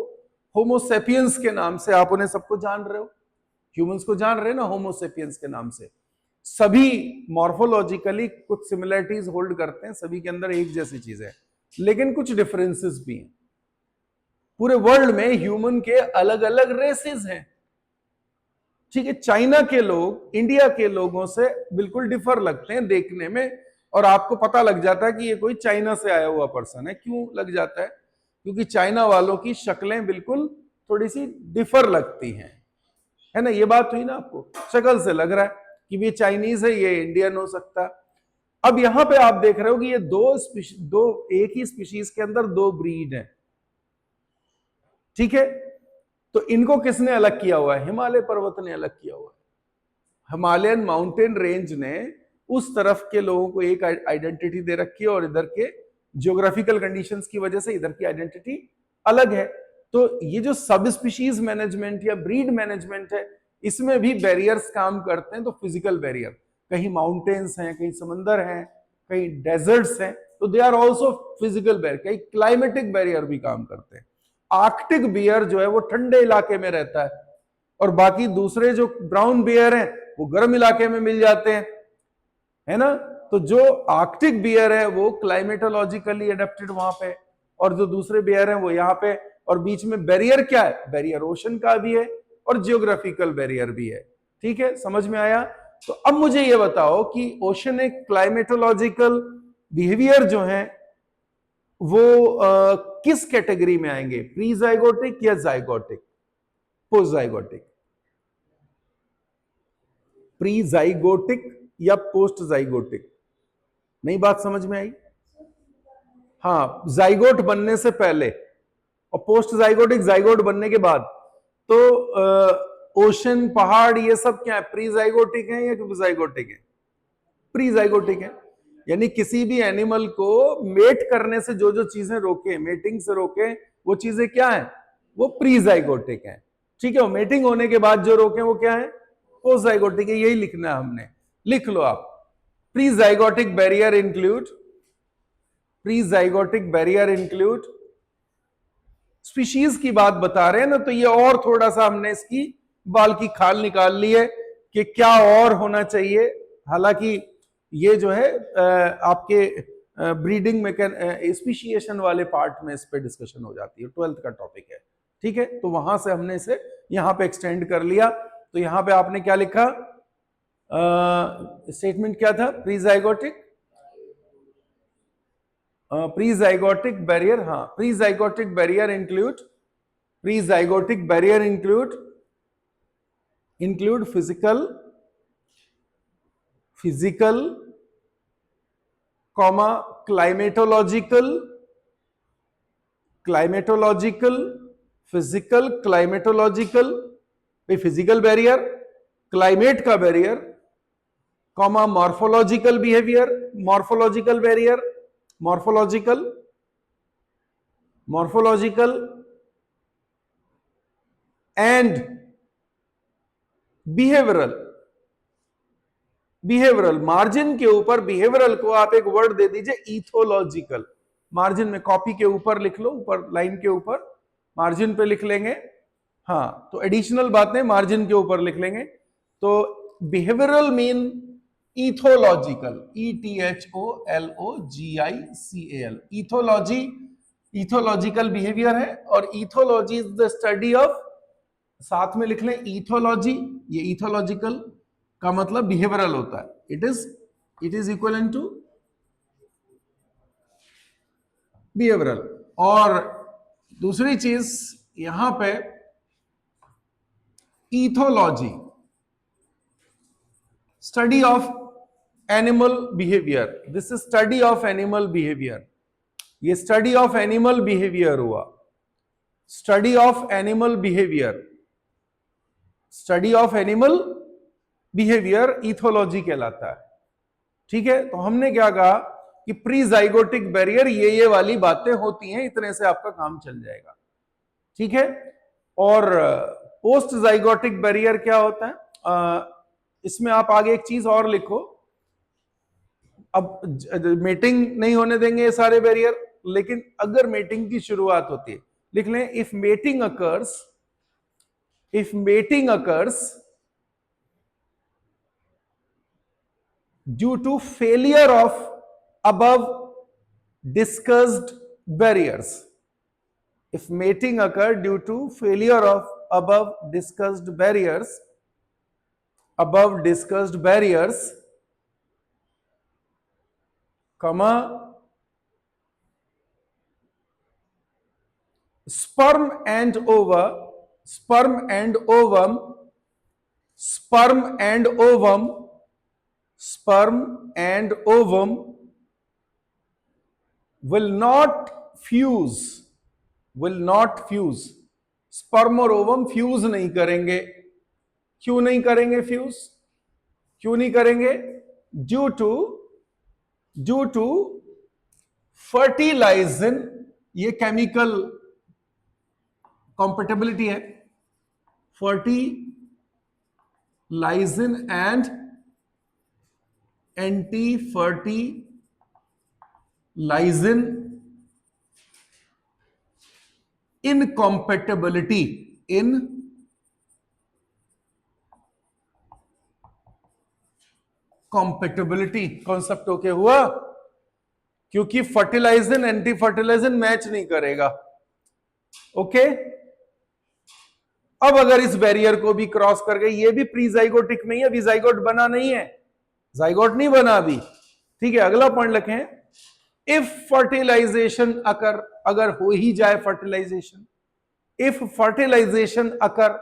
होमोसेपियंस के नाम से आप उन्हें सबको जान रहे हो, ह्यूमंस को जान रहे हैं ना होमोसेपियंस के नाम से। सभी मॉर्फोलॉजिकली कुछ सिमिलरिटीज होल्ड करते हैं, सभी के अंदर एक जैसी चीज है, लेकिन कुछ डिफरेंसेस भी हैं। पूरे वर्ल्ड में ह्यूमन के अलग अलग रेसेस हैं। ठीक है, चाइना के लोग इंडिया के लोगों से बिल्कुल डिफर लगते हैं देखने में, और आपको पता लग जाता है कि ये कोई चाइना से आया हुआ पर्सन है। क्यों लग जाता है, क्योंकि चाइना वालों की शक्लें बिल्कुल थोड़ी सी डिफर लगती हैं, है ना। ये बात हुई ना, आपको शक्ल से लग रहा है कि ये चाइनीज है, ये इंडियन हो सकता है। अब यहां पे आप देख रहे हो कि ये दो एक ही स्पीशीज के अंदर दो ब्रीड है। ठीक है, तो इनको किसने अलग किया हुआ है, हिमालय पर्वत ने अलग किया हुआ है। हिमालयन माउंटेन रेंज ने उस तरफ के लोगों को एक आइडेंटिटी दे रखी है, और इधर के जियोग्राफिकल कंडीशंस की वजह से इधर की आइडेंटिटी अलग है। तो ये जो सब स्पीशीज मैनेजमेंट या ब्रीड मैनेजमेंट है, इसमें भी बैरियर्स काम करते हैं। तो फिजिकल बैरियर, कहीं माउंटेन्स हैं, कहीं समंदर हैं, कहीं डेजर्ट्स हैं, तो they are also physical barrier. कहीं क्लाइमेटिक बैरियर भी काम करते हैं। आर्कटिक बियर जो है वो ठंडे इलाके में रहता है, और बाकी दूसरे जो ब्राउन बियर हैं वो गर्म इलाके में मिल जाते हैं, है ना। तो जो आर्कटिक बियर है वो क्लाइमेटोलॉजिकली एडेप्टेड वहां पे, और जो दूसरे बियर हैं वो यहाँ पे। और बीच में बैरियर क्या है, बैरियर ओशन का भी है और जियोग्राफिकल बैरियर भी है। ठीक है, समझ में आया। तो अब मुझे ये बताओ कि ओशनिक क्लाइमेटोलॉजिकल बिहेवियर जो है वो किस कैटेगरी में आएंगे, प्री जाइगोटिक या zygotic, post zygotic? Pre zygotic या पोस्ट जाइगोटिक? नई बात समझ में आई? हाँ, जाइगोट बनने से पहले, और पोस्ट जाइगोटिक जाइगोट बनने के बाद। तो ओशन, पहाड़, ये सब क्या है, प्री जाइगोटिक है या जाइगोटिक है? प्री जाइगोटिक है। यानी किसी भी एनिमल को मेट करने से जो जो चीजें रोके, मेटिंग से रोके, वो चीजें क्या है, वो प्री जाइगोटिक है। ठीक है, मेटिंग होने के बाद जो रोके वो क्या है, पोस्ट जाइगोटिक है। यही लिखना है हमने, लिख लो आप। Pre zygotic barrier include, pre zygotic barrier include, species की बात बता रहे हैं ना, तो ये और थोड़ा सा हमने इसकी बाल की खाल निकाल ली है कि क्या और होना चाहिए। हालांकि ये जो है आपके ब्रीडिंग में स्पीशिएशन वाले पार्ट में इस पे डिस्कशन हो जाती है, 12th का टॉपिक है। ठीक है, तो वहां से हमने इसे यहां पे एक्सटेंड कर लिया। तो यहां पे आपने क्या लिखा, स्टेटमेंट क्या था, pre zygotic, pre zygotic barrier, हाँ, pre zygotic barrier include, pre zygotic barrier include physical comma climatological, physical climatological, physical barrier, climate का barrier, comma morphological behaviour, morphological barrier, morphological and behavioural margin के ऊपर behavioural को आप एक word दे दीजिए, ethological. Margin में copy के ऊपर लिख लो, ऊपर लाइन के ऊपर मार्जिन पे लिख लेंगे। हाँ, तो एडिशनल बातें मार्जिन के ऊपर लिख लेंगे। तो behavioural mean ethological, ETHOLOGICAL, ethological behaviour है। और ethology is the study of, साथ में लिख लें इथोलॉजी, ये इथोलॉजिकल का मतलब बिहेवियरल होता है, it is equal to behavioural. और दूसरी चीज यहां पे ethology, study of animal behaviour, this is study of animal behaviour, ये स्टडी ऑफ एनिमल बिहेवियर हुआ, study of animal behaviour, study of animal behaviour ethology कहलाता है। ठीक है, तो हमने क्या कहा कि प्री जाइगोटिक बैरियर ये वाली बातें होती हैं, इतने से आपका काम चल जाएगा। ठीक है, और पोस्ट जाइगोटिक बैरियर क्या होता है, इसमें आप आगे एक चीज और लिखो। अब मेटिंग नहीं होने देंगे ये सारे बैरियर, लेकिन अगर मेटिंग की शुरुआत होती है, लिख लें, if mating occurs due to failure of above discussed barriers, if mating occur due to failure of above discussed barriers, comma, sperm and ovum will not fuse, sperm और ओवम फ्यूज नहीं करेंगे। क्यों नहीं करेंगे फ्यूज, क्यों नहीं करेंगे, due to fertilizin, ये केमिकल कॉम्पेटेबिलिटी है, fertilizin and anti fertilizin incompatibility, incompatibility concept okay हुआ, क्योंकि फर्टिलाइजन एंटी फर्टिलाइजन मैच नहीं करेगा। ओके, अब अगर इस बैरियर को भी क्रॉस कर गए, ये भी प्री जाइगोटिक नहीं है, अभी जाइगोट बना नहीं है, जाइगोट नहीं बना अभी। ठीक है, अगला पॉइंट लिखें, इफ फर्टिलाइजेशन अकर, अगर हो ही जाए fertilization, if fertilization occur,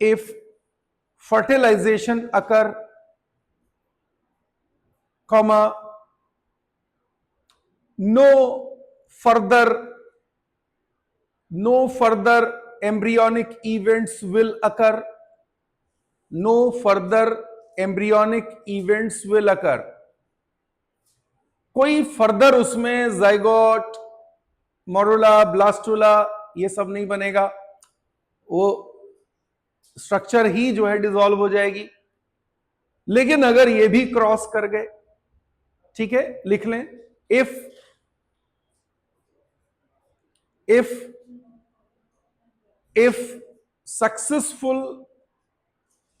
if fertilization occur, comma, no further embryonic events will occur, no further embryonic events will occur, कोई फर्दर उसमें जाइगोट, मोरुला, ब्लास्टुला ये सब नहीं बनेगा, वो स्ट्रक्चर ही जो है डिसॉल्व हो जाएगी। लेकिन अगर ये भी क्रॉस कर गए, ठीक है, लिख लें, if successful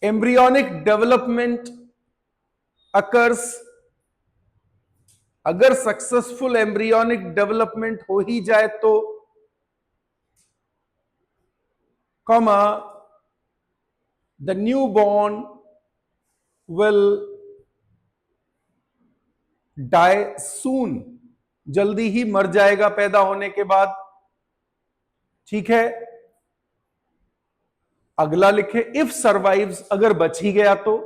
embryonic development occurs, अगर सक्सेसफुल एम्ब्रियोनिक डेवलपमेंट हो ही जाए तो, comma, the newborn will die soon, जल्दी ही मर जाएगा पैदा होने के बाद। ठीक है, अगला लिखे, इफ सर्वाइव्स, अगर बच ही गया तो,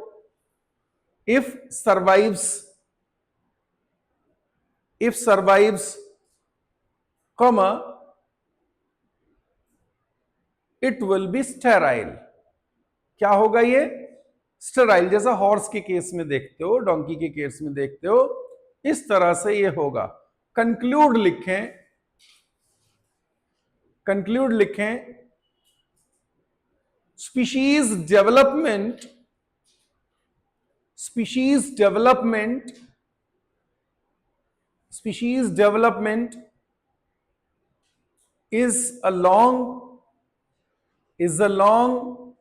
if survives, comma, it will be sterile, क्या होगा ये, स्टेराइल, जैसा हॉर्स के केस में देखते हो, डोंकी के केस में देखते हो, इस तरह से ये होगा। कंक्लूड लिखें, species development is a long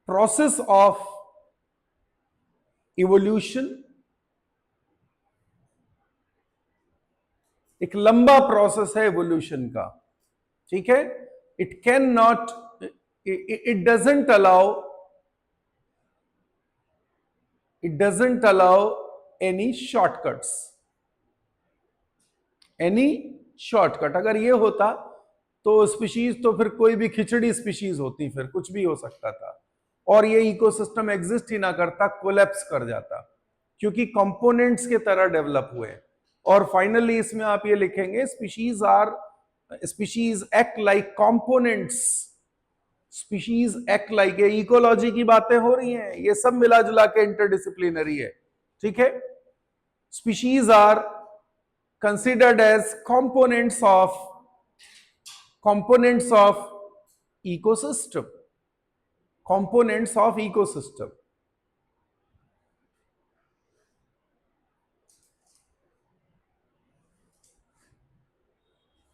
process of evolution, एक लंबा प्रोसेस है एवोल्यूशन का। ठीक है, it can not, it doesn't allow any shortcut. अगर ये होता तो स्पीशीज तो फिर कोई भी खिचड़ी स्पीशीज होती, फिर कुछ भी हो सकता था और ये इकोसिस्टम एग्जिस्ट ही ना करता, कोलैप्स कर जाता, क्योंकि कंपोनेंट्स के तरह डेवलप हुए। और फाइनली इसमें आप ये लिखेंगे, species act like components, species act like, ये इकोलॉजी की बातें हो रही हैं, ये सब मिला जुला के इंटरडिसिप्लिनरी है। ठीक है, species are considered as components of ecosystem,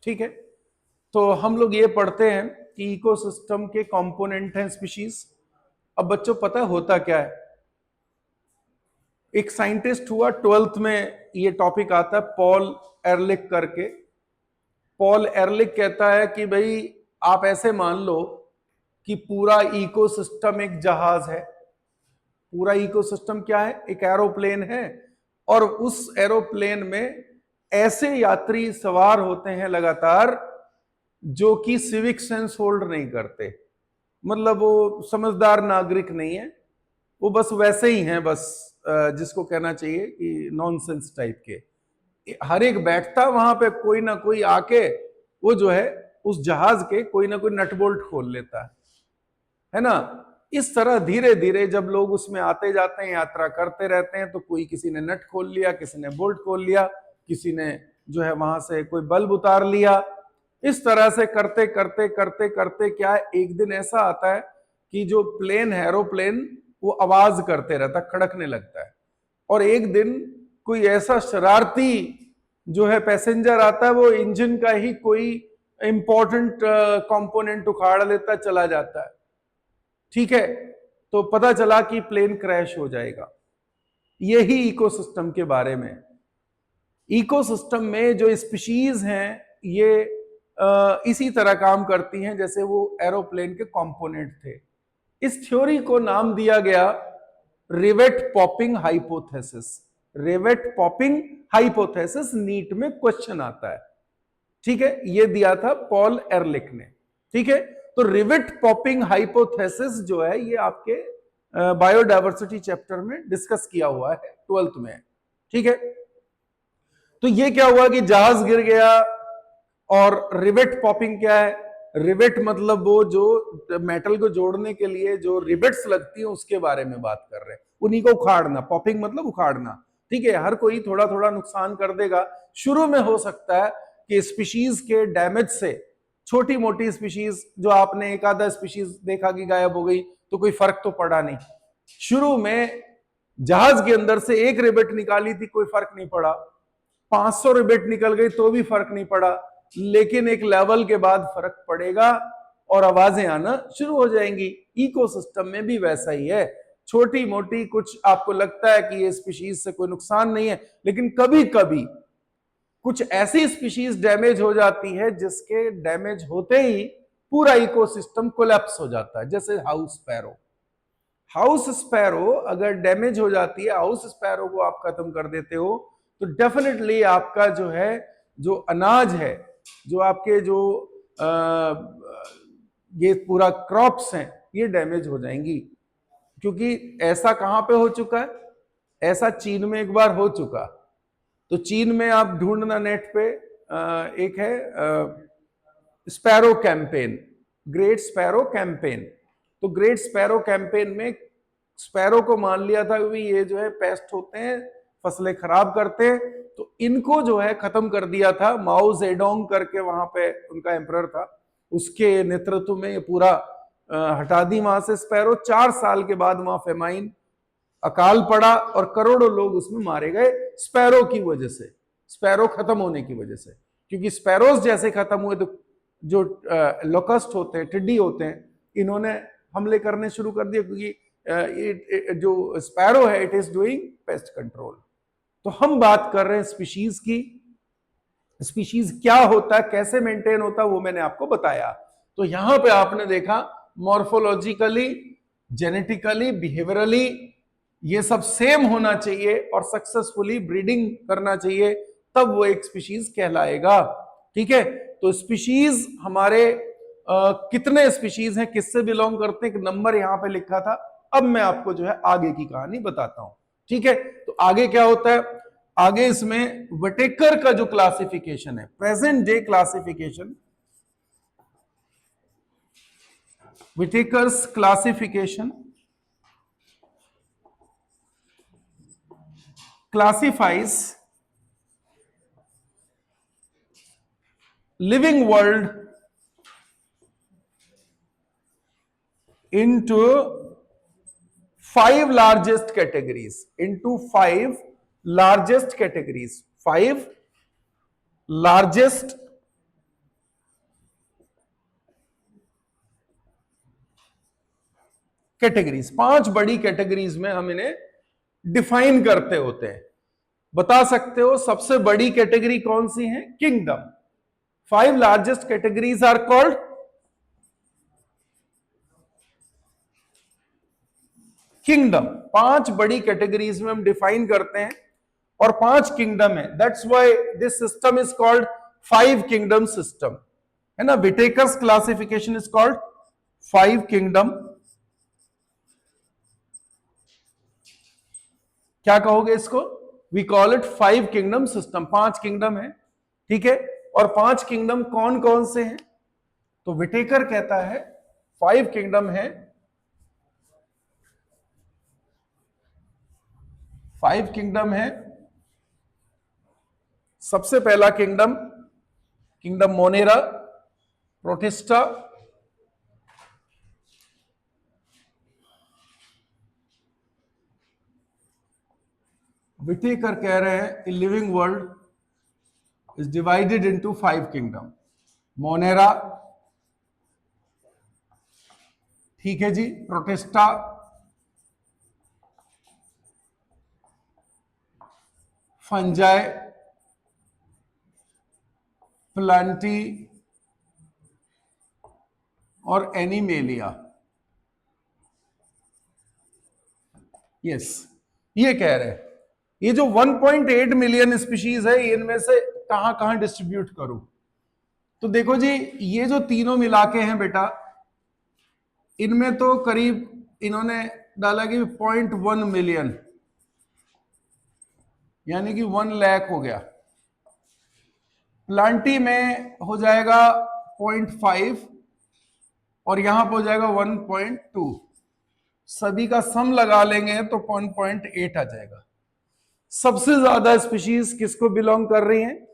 ठीक है, तो हम लोग ये पढ़ते हैं कि इकोसिस्टम के कंपोनेंट हैं स्पीशीज। अब बच्चों पता होता क्या है, एक साइंटिस्ट हुआ 12th में, ये टॉपिक आता है, पॉल एरलिक करके। पॉल एरलिक कहता है कि भाई आप ऐसे मान लो कि पूरा इकोसिस्टम एक जहाज है। पूरा इकोसिस्टम क्या है, एक एरोप्लेन है, और उस एरोप्लेन में ऐसे यात्री सवार होते हैं लगातार जो कि सिविक सेंस होल्ड नहीं करते, मतलब वो समझदार नागरिक नहीं है, वो बस वैसे ही हैं, बस जिसको कहना चाहिए कि नॉनसेंस टाइप के। हर एक बैठता वहां पे, कोई ना कोई आके वो जो है उस जहाज के कोई ना कोई नट बोल्ट खोल लेता है ना। इस तरह धीरे धीरे जब लोग उसमें आते जाते हैं, यात्रा करते रहते हैं, तो कोई किसी ने नट खोल लिया, किसी ने बोल्ट खोल लिया, किसी ने जो है वहां से कोई बल्ब उतार लिया। इस तरह से करते करते करते करते क्या है, एक दिन ऐसा आता है कि जो प्लेन है, एरोप्लेन, वो आवाज करते रहता, खड़कने लगता है। और एक दिन कोई ऐसा शरारती जो है पैसेंजर आता है वो इंजन का ही कोई इंपॉर्टेंट कंपोनेंट उखाड़ लेता चला जाता है, ठीक है, तो पता चला कि प्लेन क्रैश हो जाएगा। यही इकोसिस्टम के बारे में। इकोसिस्टम में जो स्पीशीज हैं ये इसी तरह काम करती हैं जैसे वो एरोप्लेन के कंपोनेंट थे। इस थ्योरी को नाम दिया गया rivet popping hypothesis. Rivet popping hypothesis NEET में क्वेश्चन आता है, ठीक है, ये दिया था पॉल एरलिक ने, ठीक है। तो रिवेट पॉपिंग हाइपोथेसिस जो है ये आपके बायोडायवर्सिटी चैप्टर में डिस्कस किया हुआ है 12th में, ठीक है। तो ये क्या हुआ कि जहाज गिर गया, और रिवेट पॉपिंग क्या है? रिवेट मतलब वो जो मेटल को जोड़ने के लिए जो रिवेट्स लगती है उसके बारे में बात कर रहे हैं, उन्हीं को उखाड़ना। पॉपिंग मतलब उखाड़ना, ठीक है। हर कोई थोड़ा थोड़ा नुकसान कर देगा। शुरू में हो सकता है कि स्पीशीज के डैमेज से, छोटी मोटी स्पीशीज जो आपने एक आधा स्पीशीज देखा कि गायब हो गई तो कोई फर्क तो पड़ा नहीं। शुरू में जहाज के अंदर से एक रिवेट निकाली थी, कोई फर्क नहीं पड़ा। 500 रिवेट निकल गई तो भी फर्क नहीं पड़ा। लेकिन एक लेवल के बाद फर्क पड़ेगा और आवाजें आना शुरू हो जाएंगी। इकोसिस्टम में भी वैसा ही है। छोटी मोटी कुछ आपको लगता है कि ये स्पीशीज से कोई नुकसान नहीं है, लेकिन कभी कभी कुछ ऐसी स्पीशीज डैमेज हो जाती है जिसके डैमेज होते ही पूरा इकोसिस्टम कोलैप्स हो जाता है। जैसे हाउस स्पैरो। हाउस स्पैरो अगर डैमेज हो जाती है, हाउस स्पैरो को आप खत्म कर देते हो तो डेफिनेटली आपका जो है, जो अनाज है, जो आपके जो ये पूरा क्रॉप्स हैं, ये डैमेज हो जाएंगी। क्योंकि ऐसा कहां पे हो चुका है? ऐसा चीन में एक बार हो चुका। तो चीन में आप ढूंढना नेट पे, एक है sparrow campaign, great sparrow campaign. तो ग्रेट स्पैरो कैंपेन में स्पैरो को मान लिया था कि ये जो है पेस्ट होते हैं, फसलें खराब करते हैं, तो इनको जो है खत्म कर दिया था। माओ जेडोंग करके वहां पे उनका एम्परर था, उसके नेतृत्व में ये पूरा हटा दी वहां से स्पैरो। 4 साल के बाद वहां फेमाइन, अकाल पड़ा और करोड़ों लोग उसमें मारे गए स्पैरो की वजह से, स्पैरो खत्म होने की वजह से। क्योंकि स्पैरोज जैसे खत्म हुए तो जो लोकस्ट होते हैं, टिड्डी होते हैं, इन्होंने हमले करने शुरू कर दिए। क्योंकि जो स्पैरो है it is doing pest control. तो हम बात कर रहे हैं स्पीशीज की। स्पीशीज क्या होता है, कैसे मेंटेन होता है, वो मैंने आपको बताया। तो यहां पे आपने देखा मॉर्फोलॉजिकली, जेनेटिकली, बिहेवियरली ये सब सेम होना चाहिए और सक्सेसफुली ब्रीडिंग करना चाहिए, तब वो एक स्पीशीज कहलाएगा, ठीक है। तो स्पीशीज हमारे कितने स्पीशीज हैं, किससे बिलोंग करते हैं, एक नंबर यहां पे लिखा था। अब मैं आपको जो है आगे की कहानी बताता हूं, ठीक है। तो आगे क्या होता है? आगे इसमें व्हिटेकर का जो क्लासिफिकेशन है, present day classification, Whittaker's classification classifies living world into 5 largest categories, into 5 largest categories, 5 largest categories, 5 बड़ी कैटेगरीज में हम इन्हें डिफाइन करते होते हैं। बता सकते हो सबसे बड़ी कैटेगरी कौन सी है? Kingdom. 5 largest categories are called kingdom. 5 बड़ी कैटेगरीज में हम डिफाइन करते हैं और 5 किंगडम है। That's why this system is called 5 kingdom system, है ना। Whittaker's classification is called 5 kingdom. क्या कहोगे इसको? We call it 5 kingdom system. 5 kingdom है, ठीक है। और 5 किंगडम कौन कौन से हैं? तो व्हिटेकर कहता है 5 किंगडम है। 5 किंगडम है। सबसे पहला kingdom, kingdom Monera, protista, Whittaker कह रहे हैं living world is divided into 5 kingdom. Monera, ठीक है जी, प्रोटेस्टा, फंजाई, प्लांटी और एनिमेलिया। यस, ये कह रहे हैं ये जो 1.8 मिलियन स्पीशीज है इनमें से कहां कहां डिस्ट्रीब्यूट करूं। तो देखो जी, ये जो तीनों मिला के हैं बेटा, इनमें तो करीब इन्होंने डाला कि 0.1 मिलियन, यानी कि 1 लाख हो गया। प्लांटी में हो जाएगा 0.5 और यहां पर हो जाएगा 1.2। सभी का सम लगा लेंगे तो 1.8 आ जाएगा। सबसे ज्यादा स्पीशीज किसको बिलोंग कर रही हैं?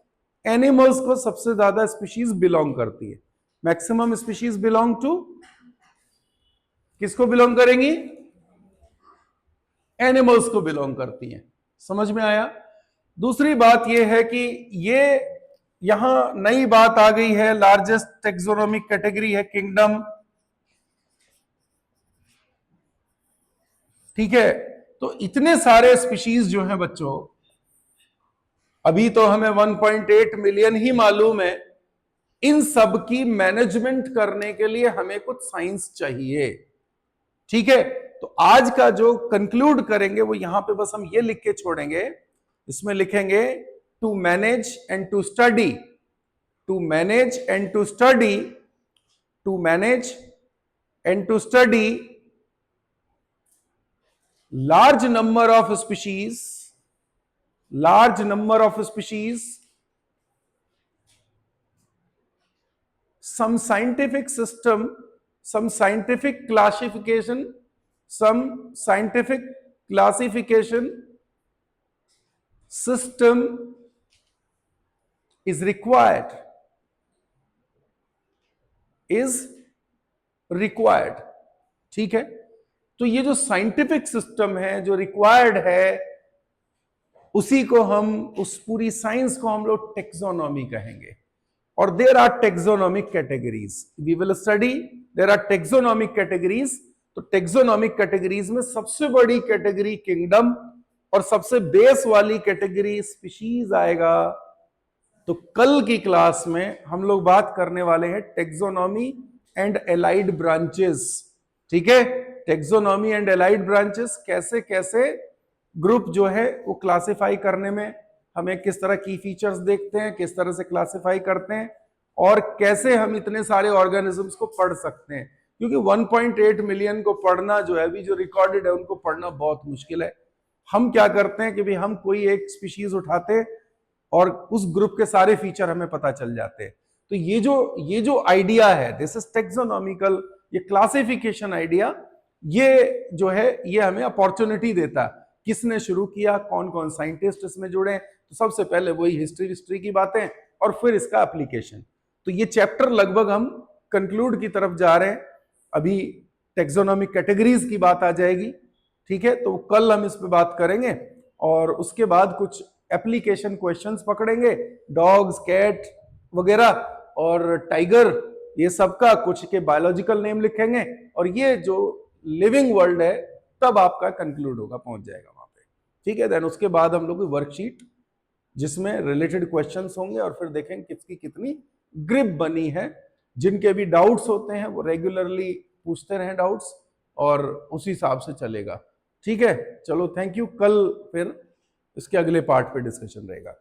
एनिमल्स को सबसे ज्यादा स्पीशीज बिलोंग करती है। मैक्सिमम स्पीशीज बिलोंग टू, किसको बिलोंग करेंगी? एनिमल्स को बिलोंग करती हैं। समझ में आया? दूसरी बात यह है कि ये यहां नई बात आ गई है, लार्जेस्ट टेक्सोनोमिक कैटेगरी है किंगडम, ठीक है। तो इतने सारे स्पीशीज जो हैं बच्चों, अभी तो हमें 1.8 मिलियन ही मालूम है, इन सब की मैनेजमेंट करने के लिए हमें कुछ साइंस चाहिए, ठीक है। तो आज का जो कंक्लूड करेंगे वो यहां पे बस हम ये लिख के छोड़ेंगे, इसमें लिखेंगे to manage and to study, to manage and to study, to manage and to study large number of species, large number of species, some scientific system, some scientific classification, some scientific classification system is required, is required, ठीक है। तो ये जो scientific system है जो required है, उसी को हम, उस पूरी साइंस को हम लोग टेक्सोनॉमी कहेंगे। और there are taxonomic categories, we will study there are taxonomic categories. तो टेक्सोनॉमिक कैटेगरीज में सबसे बड़ी कैटेगरी किंगडम और सबसे बेस वाली कैटेगरी स्पीशीज आएगा। तो कल की क्लास में हम लोग बात करने वाले हैं टेक्सोनॉमी एंड एलाइड ब्रांचेस, ठीक है। टेक्सोनॉमी एंड एलाइड ब्रांचेस, कैसे कैसे ग्रुप जो है वो क्लासिफाई करने में हमें किस तरह की फीचर्स देखते हैं, किस तरह से क्लासिफाई करते हैं, और कैसे हम इतने सारे ऑर्गेनिजम्स को पढ़ सकते हैं। क्योंकि 1.8 मिलियन को पढ़ना जो है, अभी जो रिकॉर्डेड है उनको पढ़ना बहुत मुश्किल है। हम क्या करते हैं कि भाई हम कोई एक स्पीशीज उठाते और उस ग्रुप के सारे फीचर हमें पता चल जाते हैं। तो ये जो आइडिया है, दिस इज टेक्सोनॉमिकल, ये क्लासिफिकेशन आइडिया, ये जो है ये हमें अपॉर्चुनिटी देता है। किसने शुरू किया, कौन कौन साइंटिस्ट इसमें जुड़े, तो सबसे पहले वही हिस्ट्री की बातें और फिर इसका एप्लीकेशन। तो ये चैप्टर लगभग हम कंक्लूड की तरफ जा रहे हैं। अभी टेक्सोनॉमिक कैटेगरीज की बात आ जाएगी, ठीक है। तो कल हम इस पे बात करेंगे और उसके बाद कुछ एप्लीकेशन क्वेश्चंस पकड़ेंगे, डॉग्स, कैट वगैरह और टाइगर, ये सबका कुछ के बायोलॉजिकल नेम लिखेंगे और ये जो लिविंग वर्ल्ड है तब आपका कंक्लूड होगा, पहुंच जाएगा वहां पे, ठीक है। देन उसके बाद हम लोग वर्कशीट जिसमें रिलेटेड क्वेश्चंस होंगे और फिर देखेंगे किसकी कितनी ग्रिप बनी है। जिनके भी डाउट्स होते हैं वो रेगुलरली पूछते रहें डाउट्स और उसी हिसाब से चलेगा, ठीक है। चलो, थैंक यू। कल फिर इसके अगले पार्ट पे डिस्कशन रहेगा।